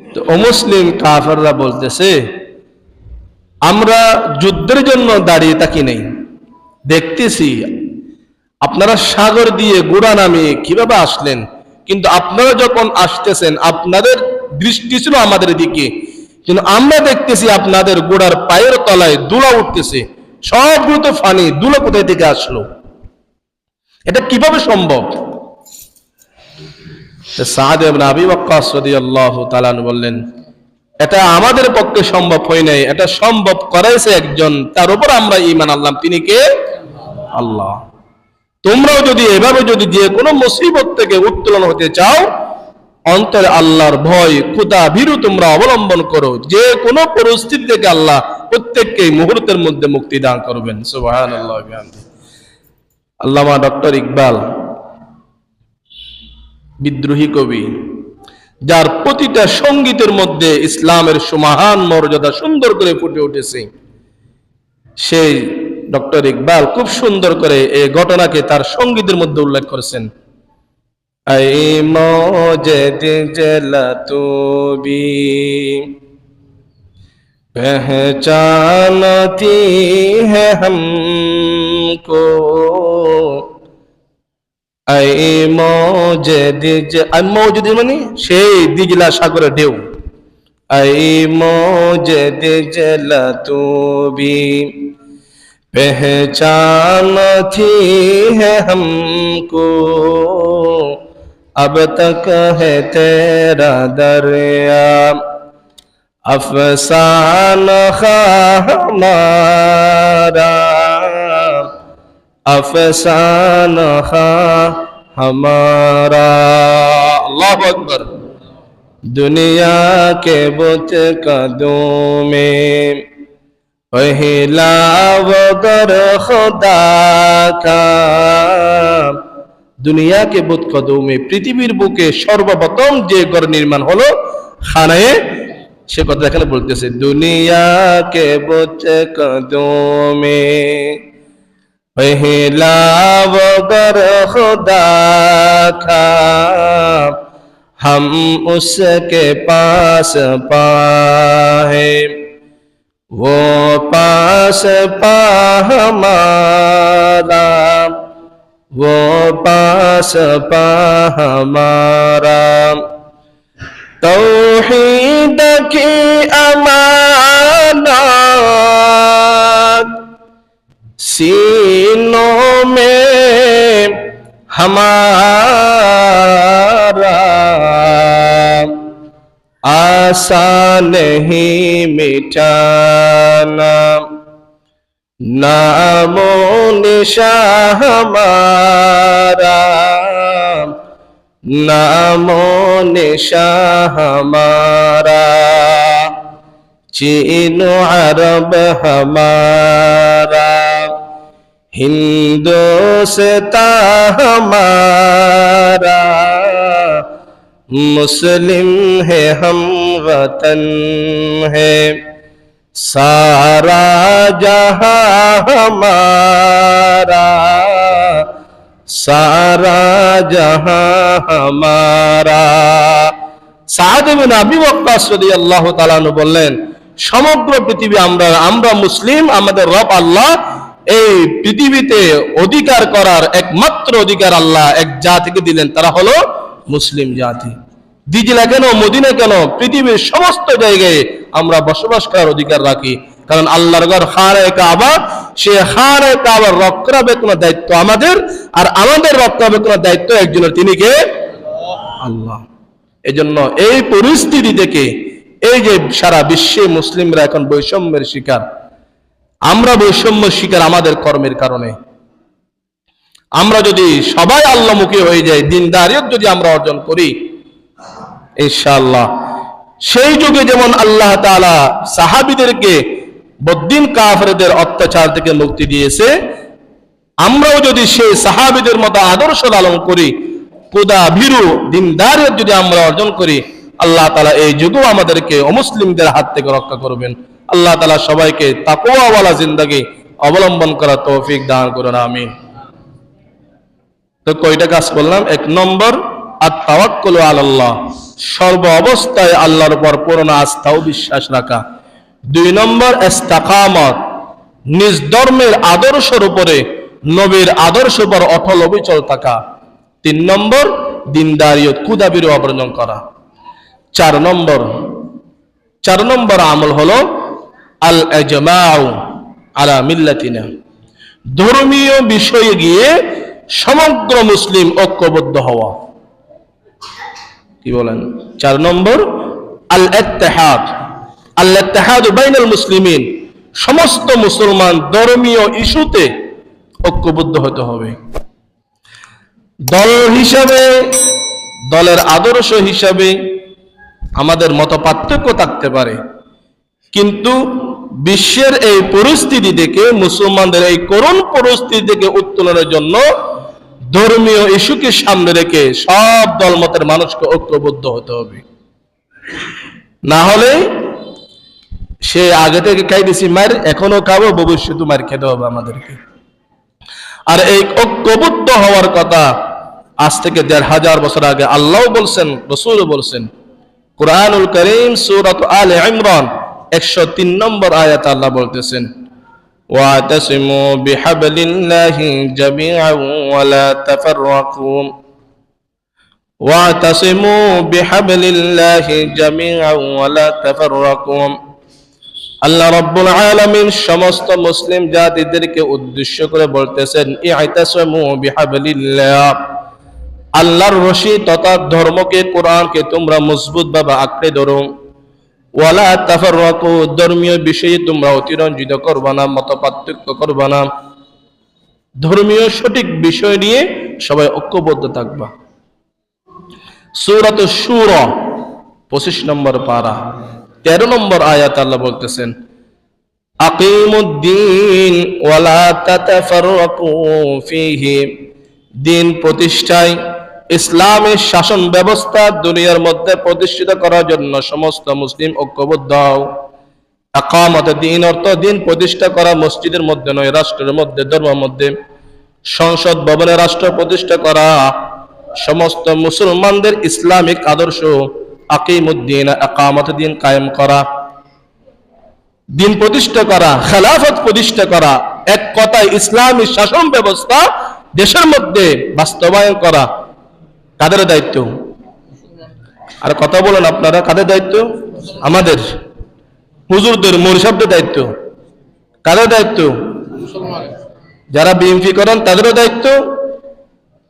তো অমুসলিম কাফেররা বলতেছে, আমরা যুদ্ধের জন্য দাঁড়িয়ে থাকি নাই, দেখতেছি আপনারা সাগর দিয়ে গুড়া নামিয়ে কিভাবে আসলেন, কিন্তু আপনারা যখন আসতেছেন আপনাদের দৃষ্টি ছিল আমাদের দিকে, কিন্তু আমরা দেখতেছি আপনাদের গোড়ার পায়ের তলায় ধুলা উঠতেছে, সবগুলো তো ফানি, ধুলো কোথায় থেকে আসলো? এটা কিভাবে সম্ভব? সাদ ইবনে আবি ওয়াক্কাস রাদিয়াল্লাহু তাআলা বললেন, এটা আমাদের পক্ষে সম্ভব হয় নাই, এটা সম্ভব করাইছে একজন, তার উপর আমরা ঈমান আনলাম, তিনি কে? আল্লাহ। তোমরাও যদি এভাবে যদি যে কোনো মুসিবত থেকে উত্তোলন হতে চাও, অন্তরে আল্লাহর ভয়, খোদা ভীরু তোমরা অবলম্বন করো, যে কোনো পরিস্থিতি থেকে আল্লাহ প্রত্যেককে মুহূর্তের মধ্যে মুক্তি দান করবেন। সুবহানাল্লাহ। আল্লামা ডক্টর ইকবাল, বিদ্রোহী কবি, যার প্রতিটা সঙ্গীতের মধ্যে ইসলামের সুমহান মর্যাদা সুন্দর করে ফুটে উঠেছে, সেই ডক্টর ইকবাল খুব সুন্দর করে এই ঘটনাকে তার সঙ্গীতের মধ্যে উল্লেখ করেছেন। ऐ मौजद जलतूबी पहचानती है हमको, ऐ मौजद मौजद মানে সেই দিজলা সাগরের ঢেউ। ऐ मौजद जलतूबी पहचानती है हमको, अब तक है तेरा दरिया अफसाना हमारा, अफसाना हमारा। अल्लाहु अकबर। दुनिया के बुत कदों में पहला वो घर खुदा का, দুনিয়া কে বুত কদমে, পৃথিবীর বুকে সর্বপ্রথম যে ঘর নির্মাণ হলো খানায়ে, সে কথা এখানে বলতেছে, দুনিয়া কে বুত কদমে পহলা वो घर खुदा का, हम उसके पास पाए वो पास पा हमारा, वो पास पा हमारा। तौहीद की अमानत सीनों में हमारा, आसान नहीं मिटाना नामो निशान हमारा, नामो निशान हमारा। चीनो अरब हमारा, हिंदुस्तान हमारा, मुस्लिम है हम वतन है, सारा जहां हमारा, सारा जहां हमारा। সাদ ইবনে আবি ওয়াক্কাস রাদিয়াল্লাহু তাআলা আনহু বললেন, সমগ্র পৃথিবী আমরা মুসলিম, আমাদের রব আল্লাহ। এই পৃথিবীতে অধিকার করার একমাত্র অধিকার আল্লাহ এক জাতিকে দিলেন, তারা হলো মুসলিম জাতি। দিজলা কেন, মদিনা কেন, পৃথিবীর সমস্ত জায়গায় আমরা বসবাস করার অধিকার রাখি, কারণ আল্লাহর ঘর খানায়ে কাবা, সে খানায়ে কাবার রক্ষণাবেক্ষণের দায়িত্ব আমাদের, আর আমাদের রক্ষণাবেক্ষণের দায়িত্ব একজনের, তিনি কে? আল্লাহ। এজন্য এই পরিস্থিতি থেকে, এই যে সারা বিশ্বে মুসলিমরা এখন বৈষম্যের শিকার, আমরা বৈষম্য শিকার আমাদের কর্মের কারণে। আমরা যদি সবাই আল্লাহমুখী হয়ে যাই, দিনদারিয়ত যদি আমরা অর্জন করি, ইনশাআল্লাহ সেই যুগে যেমন আল্লাহ তাআলা সাহাবীদেরকে বদ্দিন কাফেরদের অত্যাচার থেকে মুক্তি দিয়েছে, আমরাও যদি সেই সাহাবীদের মতো আদর্শ লালন করি, খোদা ভীরু দিনদারিয়ত যদি আমরা অর্জন করি, আল্লাহ তাআলা এই যুগেও আমাদেরকে অমুসলিমদের হাত থেকে রক্ষা করবেন। আল্লাহ তাআলা সবাইকে তাকওয়াওয়ালা জিন্দেগি অবলম্বন করার তৌফিক দান করুন, আমিন। তো কয়টা কাজ করলাম? এক নম্বর, আত-তাওয়াক্কুলু আলাল্লাহ, সর্ব অবস্থায় আল্লাহর উপর পূর্ণ আস্থা ও বিশ্বাস রাখা। 2 নম্বর, ইস্তিকামত, নিজ ধর্মের আদর্শের উপরে, নবীর আদর্শের উপর অটল অবিচল থাকা। 3 নম্বর, দিনদারিয়ত, খোদা ভীরু অবলম্বন করা। 4 4 নম্বর আমল হলো আল ইজমাউ আলা মিল্লাতিনা, ধর্মীয় বিষয়ে গিয়ে সমগ্র মুসলিম ঐক্যবদ্ধ হওয়া। কি বলেন? 4 নম্বর আল ইত্তিহাদ, আল ইত্তিহাদ বাইনাল মুসলিমিন, সমস্ত মুসলমান ধর্মীয় ইস্যুতে ঐক্যবদ্ধ হতে হবে। দল হিসাবে, দলের আদর্শ হিসাবে আমাদের মতপার্থক্য থাকতে পারে, কিন্তু বিশ্বের এই পরিস্থিতি থেকে, মুসলমানদের এই করুণ পরিস্থিতি থেকে উত্তরণের জন্য ধর্মীয় ইস্যুকে সামনে রেখে সব দলমতের মানুষকে ঐক্যবদ্ধ হতে হবে। না হলে সে আগে থেকে খাইতেছি মার, এখনো খাবো, ভবিষ্যতে মার খেতে হবে আমাদেরকে। আর এই ঐক্যবদ্ধ হওয়ার কথা আজ থেকে 1500 বছর আগে আল্লাহ বলছেন, রাসূল বলছেন। কুরআনুল কারীম সূরাত আলে ইমরান 103 নম্বর আয়াত আল্লাহ বলতেছেন, ওয়াতাসিমু বিহাবলিল্লাহি জামিআন ওয়া লা তাফাররাকু, ওয়াতাসিমু বিহাবলিল্লাহি জামিআন ওয়া লা তাফাররাকু। আল্লাহ রাব্বুল আলামিন সমস্ত মুসলিম জাতিদেরকে উদ্দেশ্য করে বলতেছেন, ইতাসমু বিহাবলিল্লাহ, আল্লাহর রশি তথা ধর্মকে, কোরআনকে তোমরা মজবুত ভাবে আঁকড়ে ধরো। ওয়ালা তাফাররাকু, ধর্মীয় বিষয়ে তোমরা অতিরঞ্জিত করবা না, মতপার্থক্য করবা না, ধর্মীয় সঠিক বিষয় নিয়ে সবাই ঐক্যবদ্ধ থাকবা। সূরাতুশ শূরা 25 নম্বর পারা 13 নম্বর আয়াত আল্লাহ বলতেছেন, আকিমুদ্দিন ওয়ালা তাতাফাররাকু ফীহি, দিন প্রতিষ্ঠায়, ইসলামের শাসন ব্যবস্থা দুনিয়ার মধ্যে প্রতিষ্ঠিত করার জন্য সমস্ত মুসলিম ঐক্যবদ্ধ হও। আকামত দিন অর্থ দিন প্রতিষ্ঠা করা, মসজিদের মধ্যে নয়, রাষ্ট্রের মধ্যে, ধর্মের মধ্যে, সংসদ ভবনে রাষ্ট্র প্রতিষ্ঠা করা, সমস্ত মুসলমানদের ইসলামিক আদর্শ আকিমুদ্দিন, আকামত দিন কায়েম করা, দিন প্রতিষ্ঠা করা, খেলাফত প্রতিষ্ঠা করা, এক কথায় ইসলামী শাসন ব্যবস্থা দেশের মধ্যে বাস্তবায়ন করা কাদের দায়িত্ব? আর কথা বলেন আপনারা, কাদের দায়িত্ব? আমাদের হুজুরদের, মুরশিদদের দায়িত্ব। কাদের দায়িত্ব? যারা বিএনপি করেন তাদেরও দায়িত্ব,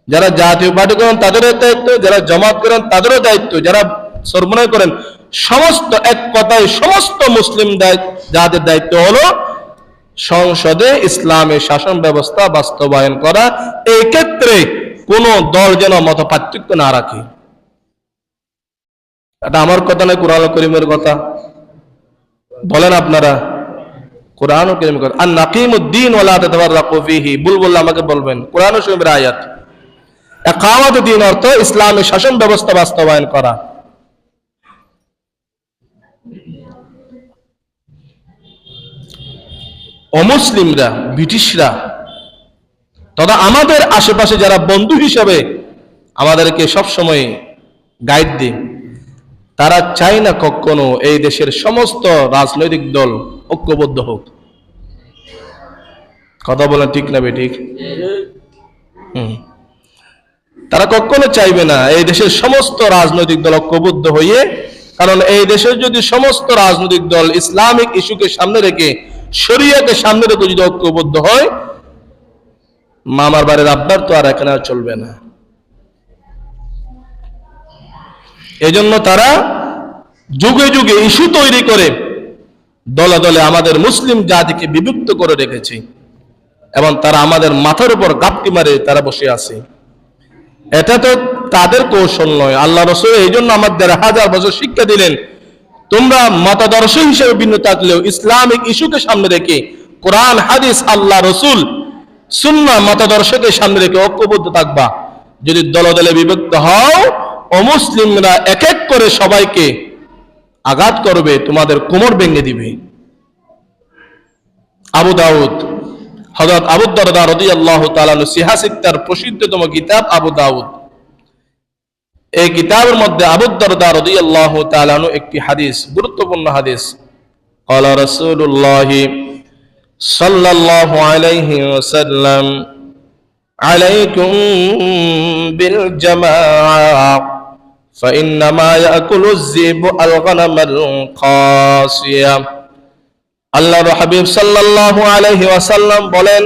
যারা জাতীয় পার্টি করেন তাদেরও দায়িত্ব, যারা জামাত করেন তাদেরও দায়িত্ব, যারা সরবরাহ করেন, সমস্ত, এক কথায় সমস্ত মুসলিম যাদের দায়িত্ব হলো সংসদে ইসলামের শাসন ব্যবস্থা বাস্তবায়ন করা। এই ক্ষেত্রে কোন দল যেন মত পার্থক্য না রাখে। এটা আমার কথা নয়, কুরআন কারীমের কথা। বলেন আপনারা, কুরআন কারীমের কথা। আন নাকিমুদ্দিন ওয়া লা তাতাফাররাকু ফীহি, বললে আমাকে বলবেন, কুরআন শরীফের আয়াত। ইকামাতুদ দ্বীন অর্থ ইসলামের শাসন ব্যবস্থা বাস্তবায়ন করা। অমুসলিমরা, ব্রিটিশরা তথা আমাদের আশেপাশে যারা বন্ধু হিসাবে আমাদেরকে সবসময় গাইড দেয়, তারা চায় না কখনো এই দেশের সমস্ত রাজনৈতিক দল ঐক্যবদ্ধ হোক। কথা বলেন ঠিক না বেঠিক? তারা কখনো চাইবে না এই দেশের সমস্ত রাজনৈতিক দল ঐক্যবদ্ধ হয়ে, কারণ এই দেশের যদি সমস্ত রাজনৈতিক দল ইসলামিক ইস্যুকে সামনে রেখে, শরিয়াকে সামনে রেখে যদি ঐক্যবদ্ধ হয়, মামার বাড়ির আব্বার তো আর এখানে চলবে না। এজন্য তারা যুগে যুগে ইস্যু তৈরি করে দলে দলে আমাদের মুসলিম জাতিকে বিভক্ত করে রেখেছে, এবং তারা আমাদের মাথার উপর গাপটি মারে তারা বসে আছে। এটা তো তাদের কৌশল নয়। আল্লাহ রাসূল এই জন্য আমাদের 1000 বছর শিক্ষা দিলেন, তোমরা মতাদর্শ হিসেবে ভিন্ন থাকলেও ইসলামিক ইস্যুকে সামনে রেখে, কোরআন হাদিস, আল্লাহ রাসূল, সুন্নাহ মতাদর্শকে সামনে রেখে ঐক্যবদ্ধ থাকবা। যদি দলে দলে বিভক্ত হও, অমুসলিমরা এক এক করে সবাইকে আঘাত করবে, তোমাদের কোমর ভেঙে দিবে। আবু দাউদ, হযরত আবু দারদা রাদিয়াল্লাহু তাআলা আনহু, সিহাসিক তার প্রসিদ্ধতম কিতাব আবু দাউদ, এই কিতাবের মধ্যে আবু দারদা রাদিয়াল্লাহু তাআলা আনহু একটি হাদিস, গুরুত্বপূর্ণ হাদিস, ক্বালা রাসূলুল্লাহ সাল্লাল্লাহু আলাইহি ওয়াসাল্লাম, আলাইকুম বিল জামাআহ فإنما يأكل الذئب الغنم القاسية। আল্লাহর হাবিব সাল্লাল্লাহু আলাইহি ওয়াসাল্লাম বলেন,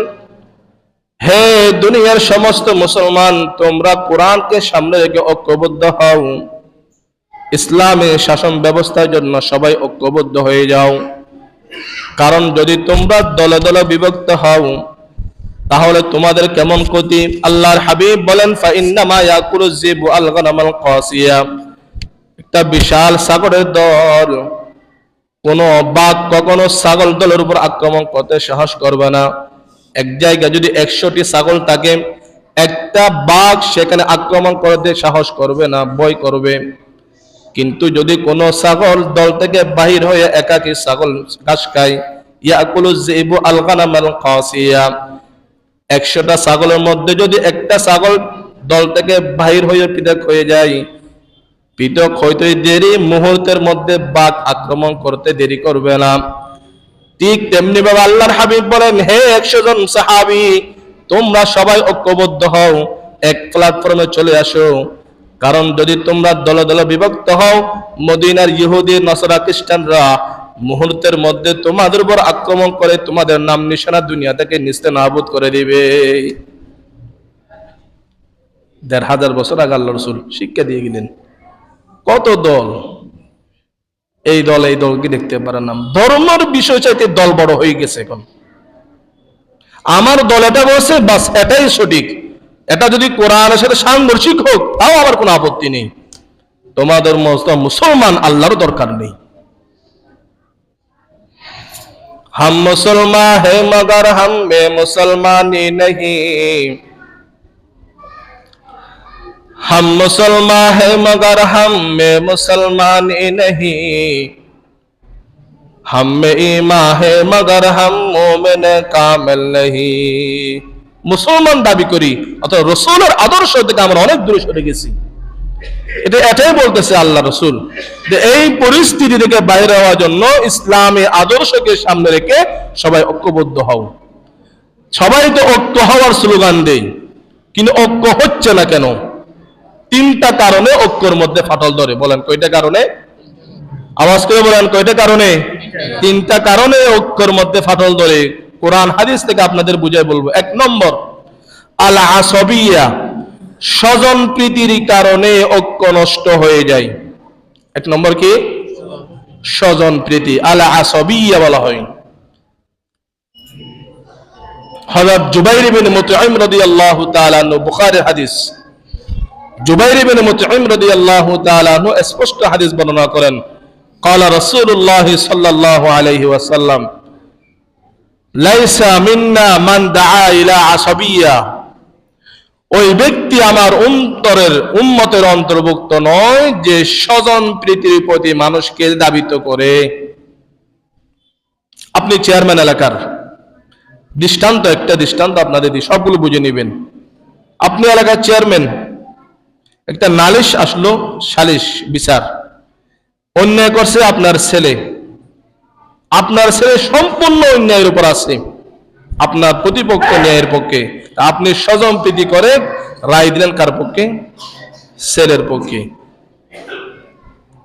হে দুনিয়ার সমস্ত মুসলমান, তোমরা কোরআনকে সামনে রেখে ঐক্যবদ্ধ হও। ইসলামের শাসন ব্যবস্থার জন্য সবাই ঐক্যবদ্ধ হয়ে যাও। কারণ যদি তোমরা দলে দলে বিভক্ত হও তাহলে তোমাদের কেমন ক্ষতি। আল্লাহর হাবিব বলেন, ফাইন্নামা ইয়াকুলু যিবু আল গানামাল কাসিয়া। একটা বিশাল ছাগলের দল, কোন বাঘ কখনো ছাগল দলের উপর আক্রমণ করতে সাহস করবে না। এক জায়গায় যদি 100টি ছাগল থাকে, একটা বাঘ সেখানে আক্রমণ করতে সাহস করবে না, ভয় করবে। কিন্তু যদি কোনো ছাগল দল থেকে বাহির হয়ে একাকী ছাগল ঘাস খায়, ইয়াকুলু যিবু আল গানামাল কাসিয়া, 100টা ছাগলের মধ্যে যদি একটা ছাগল দল থেকে বাহির হয়ে পৃথক হয়ে যায়, পৃথক হইতে দেরি, মুহূর্তের মধ্যে বাঘ আক্রমণ করতে দেরি করবে না। ঠিক তেমনি ভাবে আল্লাহর হাবিব বলেন, হে 100 জন সাহাবী, তোমরা সবাই ঐক্যবদ্ধ হও, এক প্ল্যাটফর্মে চলে আসো। কারণ যদি তোমরা দলে দলে বিভক্ত হও, মদিনার ইহুদি, নসরা, খ্রিস্টানরা মুহূর্তের মধ্যে তোমাদের উপর আক্রমণ করে তোমাদের নাম নিশানা দুনিয়া থেকে নিস্তেনাবুদ করে দিবে। 1500 বছর আগে আল্লাহ রাসূল শিক্ষা দিয়ে গেলেন। কত দল, এই দলকে দেখতে পারেন না। ধর্মের বিষয় চাইতে দল বড় হয়ে গেছে এখন। আমার দল এটা বলছে, বাস এটাই সঠিক। এটা যদি কোরআনের সাথে সাংঘর্ষিক হোক তাও আমার কোনো আপত্তি নেই। তোমাদের মুসলমান আল্লাহর দরকার নেই। हम मुसलमान है मगर हम में मुसलमानी नहीं, हम मुसलमान है मगर हम में मुसलमानी नहीं, हम में ईमान है मगर हम मोमिन कामिल नहीं। মুসলমান দাবি করি অথবা রাসূলের আদর্শ থেকে আমরা অনেক দূরে সরে গেছি। এটাই বলতেছে আল্লাহ রাসূল যে এই পরিস্থিতি থেকে বাইরে হওয়ার জন্য ইসলামী আদর্শকে সামনে রেখে সবাই ঐক্যবদ্ধ হও। সবাই তো ঐক্য হওয়ার স্লোগান দেয়, কিন্তু ঐক্য হচ্ছে না কেন? 3টা কারণে ঐক্যের মধ্যে ফাটল ধরে। বলেন কয়টা কারণে? আওয়াজ করে বলেন কয়টা কারণে? 3টা কারণে ঐক্যের মধ্যে ফাটল ধরে। কোরআন হাদিস থেকে আপনাদের বুঝাই বলবো। 1 নম্বর, আল আসাবিয়া, স্বজন প্রীতির কারণে ঐক্য নষ্ট হয়ে যায়। 1 নম্বর কি? স্বজন প্রীতি, আল আসাবিয়া বলা হয়। হযরত জুবাইর ইবনে মুতঈম রাদিয়াল্লাহু তাআলা আনহু, বুখারীর হাদিস, জুবাইর ইবনে মুতঈম রাদিয়াল্লাহু তাআলা আনহু স্পষ্ট হাদিস বর্ণনা করেন, قال رسول الله صلى الله عليه وسلم ليس منا من دعا الى عصبيه, ওই ব্যক্তি আমার উম্মতের অন্তর্ভুক্ত নয় যে স্বজন প্রীতির প্রতি মানুষকে দাবিত করে। আপনি চেয়ারম্যান এলাকার, একটা দৃষ্টান্ত আপনাদের দিই, সবগুলো বুঝে নেবেন। আপনি এলাকার চেয়ারম্যান, একটা নালিশ আসলো, সালিশ বিচার, অন্যায় করছে আপনার ছেলে সম্পূর্ণ অন্যায়ের উপর আছে, আপনার প্রতিপক্ষ ন্যায়ের পক্ষে, আপনি স্বজন প্রীতি করে রায় দিলেন কার পক্ষে? ছেলের পক্ষে।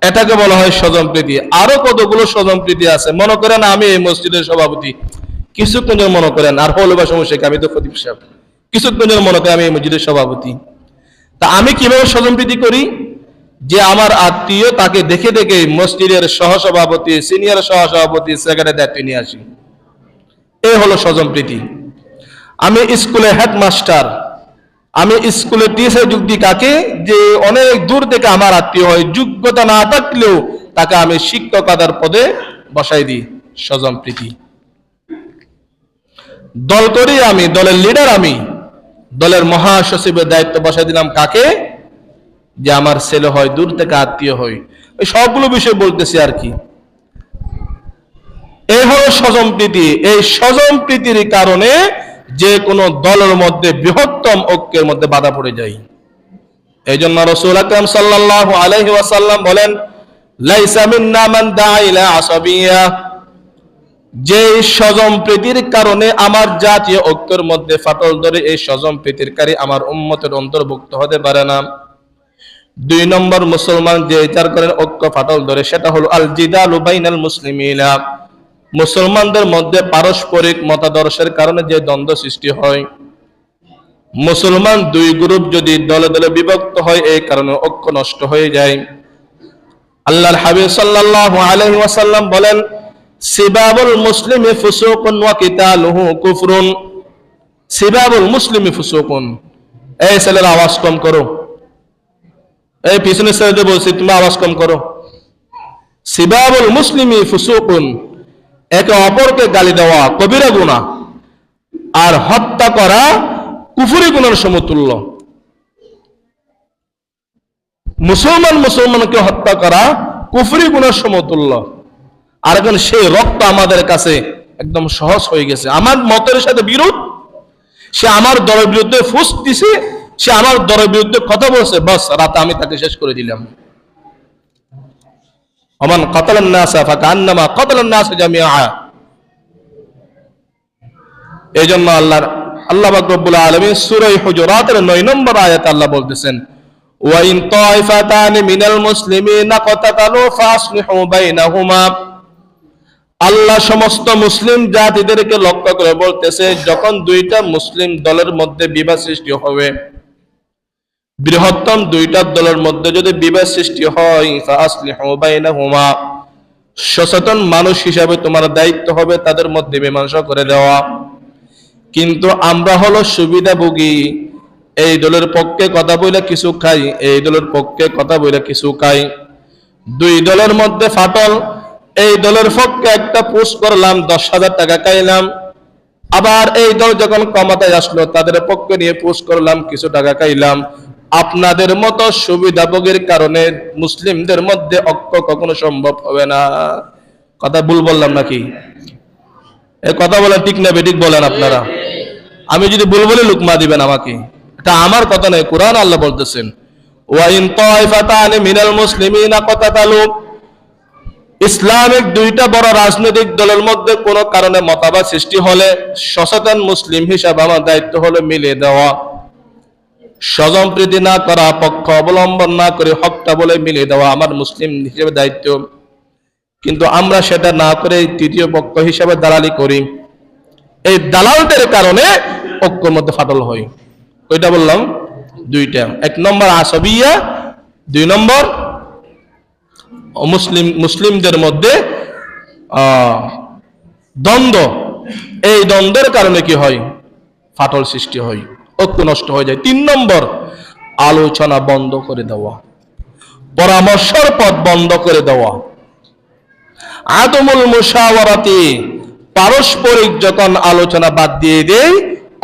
এটাকে বলা হয় স্বজন প্রীতি। আরো কতগুলো স্বজন প্রীতি আছে। মনে করেন আমি এই মসজিদের সভাপতি, কিছুক্ষণ মনে করেন, আর হলো বা সমস্যা, আমি তো খতিব সাহেব, কিছুক্ষণ মনে করেন আমি এই মসজিদের সভাপতি। তা আমি কিভাবে স্বজন প্রীতি করি? যে আমার আত্মীয়, তাকে দেখে দেখে মসজিদের সহসভাপতি, সিনিয়র সহসভাপতি, সেক্রেটারি দায়িত্ব নিয়ে আসি। এই হলো স্বজন প্রীতি। আমি স্কুলে হেডমাস্টার, আমি স্কুলে টিচার যোগ দিই কাকে? যে অনেক দূর থেকে আমার আত্মীয় হয়, যোগ্যতা না থাকলেও তাকে আমি শিক্ষকতার পদে বসাই দিই। স্বজন প্রীতি। দল করি আমি, দলের লিডার আমি, দলের মহাসচিবের দায়িত্ব বসাই দিলাম কাকে? যে আমার ছেলে হয়, দূর থেকে আত্মীয় হয়। এই সবগুলো বিষয় বলতেছি আর কি। এই হলো স্বজন প্রীতি। এই স্বজন প্রীতির কারণে যে কোনো দলের মধ্যে বৃহত্তম ঐক্যের মধ্যে বাধা পড়ে যায়। এই জন্য রাসূল আকরাম সাল্লাল্লাহু আলাইহি ওয়াসাল্লাম বলেন, লাইসা মিন্না মান দাআ ইলা আসাবিয়া, যে স্বজন প্রীতির কারণে আমার জাতীয় ঐক্যের মধ্যে ফাটল ধরে, এই স্বজন প্রীতিরকারী আমার উম্মতের অন্তর্ভুক্ত হতে পারে না। দুই নম্বর মুসলমান যে যার করে ঐক্য ফাটল ধরে সেটা হলো আল জিদালু বাইনাল মুসলিমিনা, মুসলমানদের মধ্যে পারস্পরিক মতাদর্শের কারণে যে দ্বন্দ্ব সৃষ্টি হয়। মুসলমান দুই গ্রুপ যদি দলে দলে বিভক্ত হয়, এই কারণে ঐক্য নষ্ট হয়ে যায়। আল্লাহর হাবিব সাল্লাল্লাহু আলাইহি ওয়াসাল্লাম বলেন, সিবাবুল মুসলিমি ফুসুকুন ওয়া কিতালুহু কুফরুন। সিবাবুল মুসলিমি ফুসুকুন। এই ছেলেরা আওয়াজ কম করো, এই পিছনে ছেলেদের বলছি তুমি আওয়াজ কম করো। সিবাবুল মুসলিমি ফুসুকুন, একে অপরকে গালি দেওয়া কবিরা গুনাহ, আর হত্যা করা কুফরি গুনার সমতুল্য। মুসলমানকে হত্যা করা কুফরি গুনার সমতুল্য। আর এখন সেই রক্ত আমাদের কাছে একদম সহজ হয়ে গেছে। আমার মতের সাথে বিরোধ, সে আমার দলের বিরুদ্ধে ফুস দিছে, সে আমার দলের বিরুদ্ধে কথা বলছে, বাস রাতে আমি তাকে শেষ করে দিলাম। আমান কাতালান নাসা ফাকান্নামা কাতালান নাস জামিআ। এইজন্য আল্লাহ পাক রব্বুল আলামিন সূরা হুজুরাতের 9 নম্বর আয়াতে আল্লাহ বলতেছেন, ওয়া ইন তাইফাতানি মিনাল মুসলিমিনা ক্বাতাতালু ফাসলিহু বাইনাহুমা। আল্লাহ সমস্ত মুসলিম জাতিদেরকে লক্ষ্য করে বলতেছে, যখন দুইটা মুসলিম দলের মধ্যে বিবাদ সৃষ্টি হবে, বৃহত্তম দুইটা দলের মধ্যে যদি বিবাদ সৃষ্টি হয়, ফাসলিহু বাইনাহুমা, সচেতন মানুষ হিসাবে তোমার দায়িত্ব হবে তাদের মধ্যে মীমাংসা করে দেওয়া। কিন্তু আমরা হলো সুবিধাভোগী, এই দলের পক্ষে কথা বলে কিছু খাই, এই দলের পক্ষে কথা বলে কিছু খাই, দুই দলের মধ্যে ফাটল। এই দলের পক্ষে একটা পোস্ট করলাম, 10,000 টাকা খাইলাম, আবার এই দল যখন ক্ষমতায় আসলো তাদের পক্ষে নিয়ে পোস্ট করলাম, কিছু টাকা খাইলাম। আপনাদের মতো সুবিধাভোগীর কারণে মুসলিমদের মধ্যে ঐক্য কখনো সম্ভব হবে না। কথা ভুল বললাম নাকি? এই কথা বলেন ঠিক না বেঠিক বলেন আপনারা? আমি যদি ভুল বলি লুকমা দিবেন আমাকে, এটা আমার কথা নয়, কুরআন আল্লাহ বলতেছেন, ওয়া ইন তাইফাতানি মিনাল মুসলিমিনা ক্বাতাতালু। ইসলামিক দুইটা বড় রাজনৈতিক দলের মধ্যে কোনো কারণে মতভেদ সৃষ্টি হলে সচেতন মুসলিম হিসাবে আমার দায়িত্ব হলো মিলিয়ে দেওয়া, স্বজন প্রীতি না করা, পক্ষ অবলম্বন না করে হকটা বলে মিলিয়ে দেওয়া আমার মুসলিম হিসেবে দায়িত্ব। কিন্তু আমরা সেটা না করে তৃতীয় পক্ষ হিসাবে দালালি করি। এই দালালদের কারণে ঐক্যের মধ্যে ফাটল হয়। কয়টা বললাম? দুইটা। এক নম্বর আসাবিয়া, দুই নম্বর মুসলিমদের মধ্যে দ্বন্দ্ব। এই দ্বন্দ্বের কারণে কি হয়? ফাটল সৃষ্টি হয়, ঐক্য নষ্ট হয়ে যায়। 3 নম্বর আলোচনা বন্ধ করে দেওয়া, পরামর্শের পথ বন্ধ করে দেওয়া। আদমুল মুশাওয়ারাতি, পারস্পরিক যখন আলোচনা বাদ দিয়ে দেয়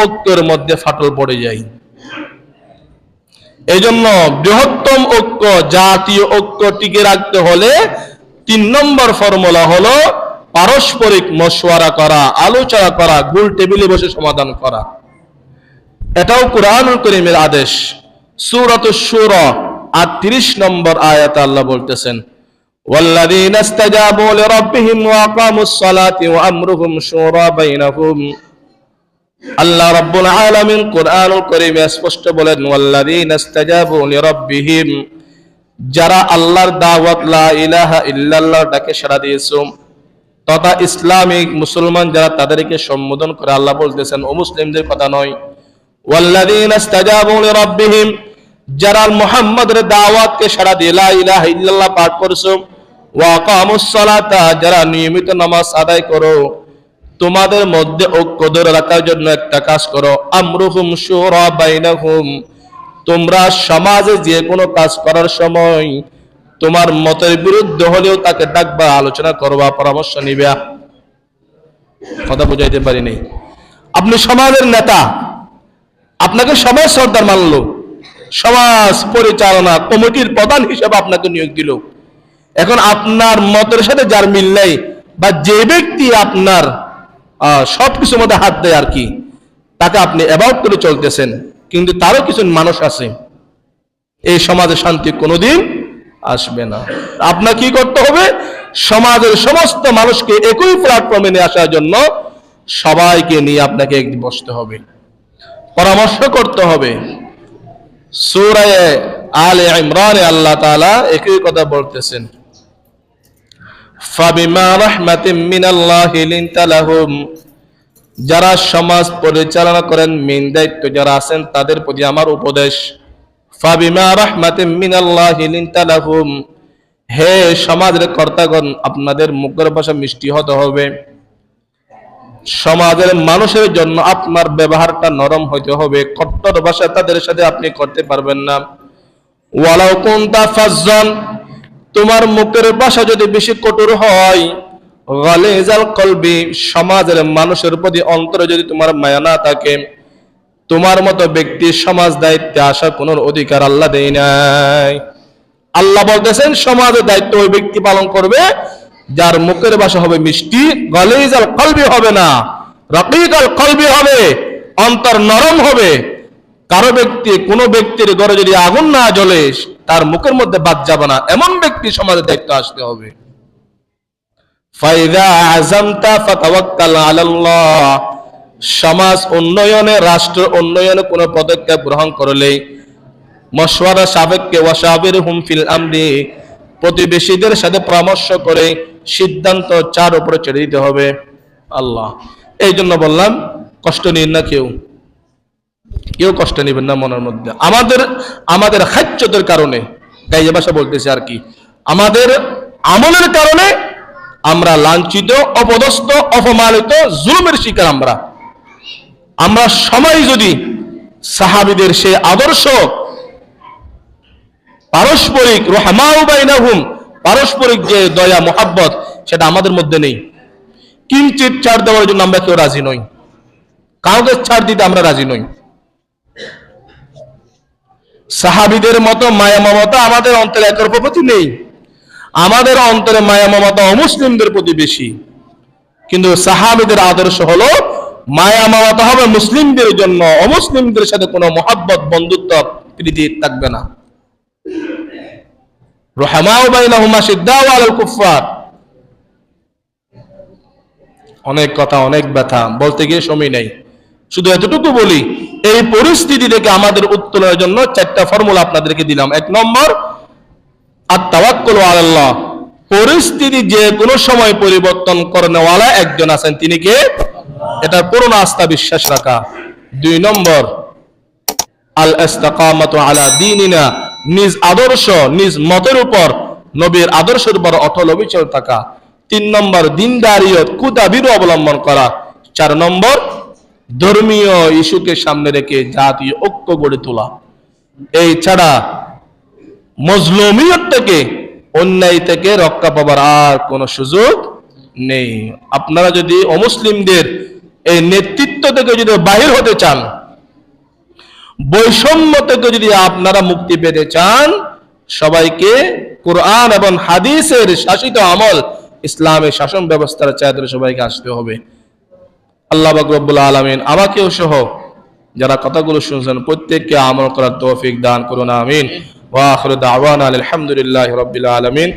ঐক্যের মধ্যে ফাটল পড়ে যায়। এই জন্য বৃহত্তম ঐক্য, জাতীয় ঐক্য টিকে রাখতে হলে 3 নম্বর ফর্মুলা হলো পারস্পরিক মশওয়ারা করা, আলোচনা করা, গোল টেবিলে বসে সমাধান করা। এটাও কুরআনুল কারীমের আদেশ। সূরাতুশ শূরা 38 নম্বর আয়াতে আল্লাহ বলতেছেন, ওয়াল্লাযীনা ইসতাজাবু লিরাব্বিহিম ওয়া আকামুস সালাতি ওয়া আমরুহুম শুরা বাইনাহুম। আল্লাহ রাব্বুল আলামিন কুরআনুল কারীমে স্পষ্ট বলেন, ওয়াল্লাযীনা ইসতাজাবু লিরাব্বিহিম, যারা আল্লাহর দাওয়াত লা ইলাহা ইল্লাল্লাহ ডাকে সাড়া দিয়েছে, তথা ইসলামিক মুসলমান যারা তাদেরকে সম্বোধন করে, আল্লাহ বলতেছেন ও মুসলিমদের কথা নয়, ওয়াল্লাযীনা ইসতাজাবু লিরাব্বিহিম, যারা মুহাম্মাদের দাওয়াতকে সাড়া দিয়ে লা ইলাহা ইল্লাল্লাহ পাঠ করছো, ওয়া আকামুস সালাতা, যারা নিয়মিত নামাজ আদায় করো, তোমাদের মধ্যে ঐক্য ধরে রাখার জন্য একটা কাজ করো, আমরুহুম শুরা বাইনাহুম, তোমরা সমাজে যে কোনো কাজ করার সময় তোমার মতের বিরুদ্ধে হলেও তাকে ডাকবা, আলোচনা করবা, পরামর্শ নিবে। কথা বুঝাইতে পারিনি? আপনি সমাজের নেতা, আপনাকে সমাজ সর্দার মানলো, সমাজ পরিচালনা কমিটির প্রধান হিসেবে আপনাকে নিয়োগ দিল। এখন আপনার মতের সাথে যার মিল নেই, বা যে ব্যক্তি আপনার সবকিছুর মধ্যে হাত দেয় আর কি, তাকে আপনি অ্যাভয়েড করে চলতেছেন, কিন্তু তারও কিছু মানুষ আছে, এই সমাজে শান্তি কোনোদিন আসবে না। আপনার কি করতে হবে? সমাজের সমস্ত মানুষকে একই প্ল্যাটফর্মে নিয়ে আসার জন্য সবাইকে নিয়ে আপনাকে একদিন বসতে হবে, পরামর্শ করতে হবে। সূরা আলে ইমরানে আল্লাহ তাআলা একই কথা বলতেছেন, ফাবিমা রাহমাতিম মিনাল্লাহি লিনতা লাহুম, যারা সমাজ পরিচালনা করেন, মেন দায়িত্ব যারা আছেন তাদের প্রতি আমার উপদেশ, ফাবিমা রাহমাতিম মিনাল্লাহি লিনতা লাহুম, হে সমাজের কর্তাগণ, আপনাদের মুখের ভাষা মিষ্টি হতে হবে, সমাজের মানুষের জন্য আপনার ব্যবহারটা নরম হইতে হবে, কট্টর ভাষা তাদের সাথে আপনি করতে পারবেন না। ওয়ালাউ কুনতা ফাজ্জান, তোমার মুখের ভাষা যদি বেশি কঠোর হয়, গালিজাল কলবি, সমাজের মানুষের প্রতি অন্তরে যদি তোমার মায়া না থাকে, তোমার মতো ব্যক্তি সমাজ দায়িত্বে আসার কোন অধিকার আল্লাহ দেয় নাই। আল্লাহ বলতেছেন সমাজের দায়িত্ব ওই ব্যক্তি পালন করবে যার মুখের ভাষা হবে মিষ্টি, গালিজাল কলবি হবে না, রাকিকাল কলবি হবে, অন্তর নরম হবে। কোনো ব্যক্তির ঘরে যদি আগুন না জ্বলে তার মুখের মধ্যে বাদ যাবে না, এমন ব্যক্তি সমাজের দায়িত্ব আসতে হবে। ফাইদা আযামতা ফাতাওয়াক্কাল আলাল্লাহ, সমাজ উন্নয়নে, রাষ্ট্র উন্নয়নে কোনো পদক্ষেপ গ্রহণ করলে মশওয়ারা সাবেককে ওয়াশাবিরহুম ফিল আমরি, প্রতিবেশীদের সাথে পরামর্শ করে সিদ্ধান্ত চার উপরে ছেড়ে দিতে হবে। আল্লাহ, এই জন্য বললাম কষ্ট নিন না, কেউ কষ্ট নেবেন না মনের মধ্যে। আমাদের খাচ্যতের কারণে, গাইয়ে ভাষা বলতেছে আর কি, আমাদের আমলের কারণে আমরা লাঞ্ছিত, অপদস্থ, অপমানিত, জুলুমের শিকার। আমরা সময় যদি সাহাবীদের সেই আদর্শ, পারস্পরিক রহমাউ বাইনাহুম, পারস্পরিক যে দয়া মোহাব্বত, সেটা আমাদের মধ্যে নেই। কিঞ্চিত ছাড় দেওয়ার জন্য আমরা কেউ রাজি নই, কাউকে ছাড় দিতে আমরা রাজি নই। সাহাবীদের মতো মায়া মমতা আমাদের অন্তরে একের প্রতি নেই, আমাদের অন্তরে মায়া মমতা অমুসলিমদের প্রতি বেশি। কিন্তু সাহাবীদের আদর্শ হলো মায়া মমতা হবে মুসলিমদের জন্য, অমুসলিমদের সাথে কোনো মহাব্বত, বন্ধুত্ব, প্রীতি থাকবে না। রহমাউ বাইনাহুমা শিদ্দাউ আলাল কুফফার। অনেক কথা, অনেক ব্যথা, বলতে গিয়ে সময় নেই, শুধু এতটুকু বলি, এই পরিস্থিতি থেকে আমাদের উত্তরণের জন্য চারটা ফর্মুলা আপনাদেরকে দিলাম। 1 নম্বর, আত-তাওয়াক্কুল আলাল্লাহ, পরিস্থিতি যে কোনো সময় পরিবর্তন করেনওয়ালা একজন আছেন, তিনি কে? এটা পূর্ণ আস্থা, বিশ্বাস রাখা। 2 নম্বর, আল ইস্তিকামাতু আলা দীনিনা, নিজ আদর্শ, নিজ মতের উপর, নবীর আদর্শের উপর অটল অবিচল থাকা। 3 নম্বর, দিনদারিয়ত, কুদাবির অবলম্বন করা। 4 নম্বর, ধর্মীয় ইস্যুকে সামনে রেখে জাতীয় ঐক্য গড়ে তোলা। এই ছাড়া মজলুমিয়ত থেকে, অন্যায় থেকে রক্ষা পাবার আর কোনো সুযোগ নেই। আপনারা যদি অমুসলিমদের এই নেতৃত্ব থেকে যদি বাহির হতে চান, বৈষম্য থেকে যদি আপনারা মুক্তি পেতে চান, সবাইকে কোরআন এবং হাদিসের শাসিত আমল, ইসলামের শাসন ব্যবস্থার চাইতে সবাইকে আসতে হবে। আল্লাহ পাক রব্বুল আলামিন আমাকেও সহ যারা কথাগুলো শুনছেন প্রত্যেককে আমল করার তৌফিক দান করুন, আমিন। ওয়া আখিরু দাওয়ানা আলহামদুলিল্লাহি রাব্বিল আলামিন।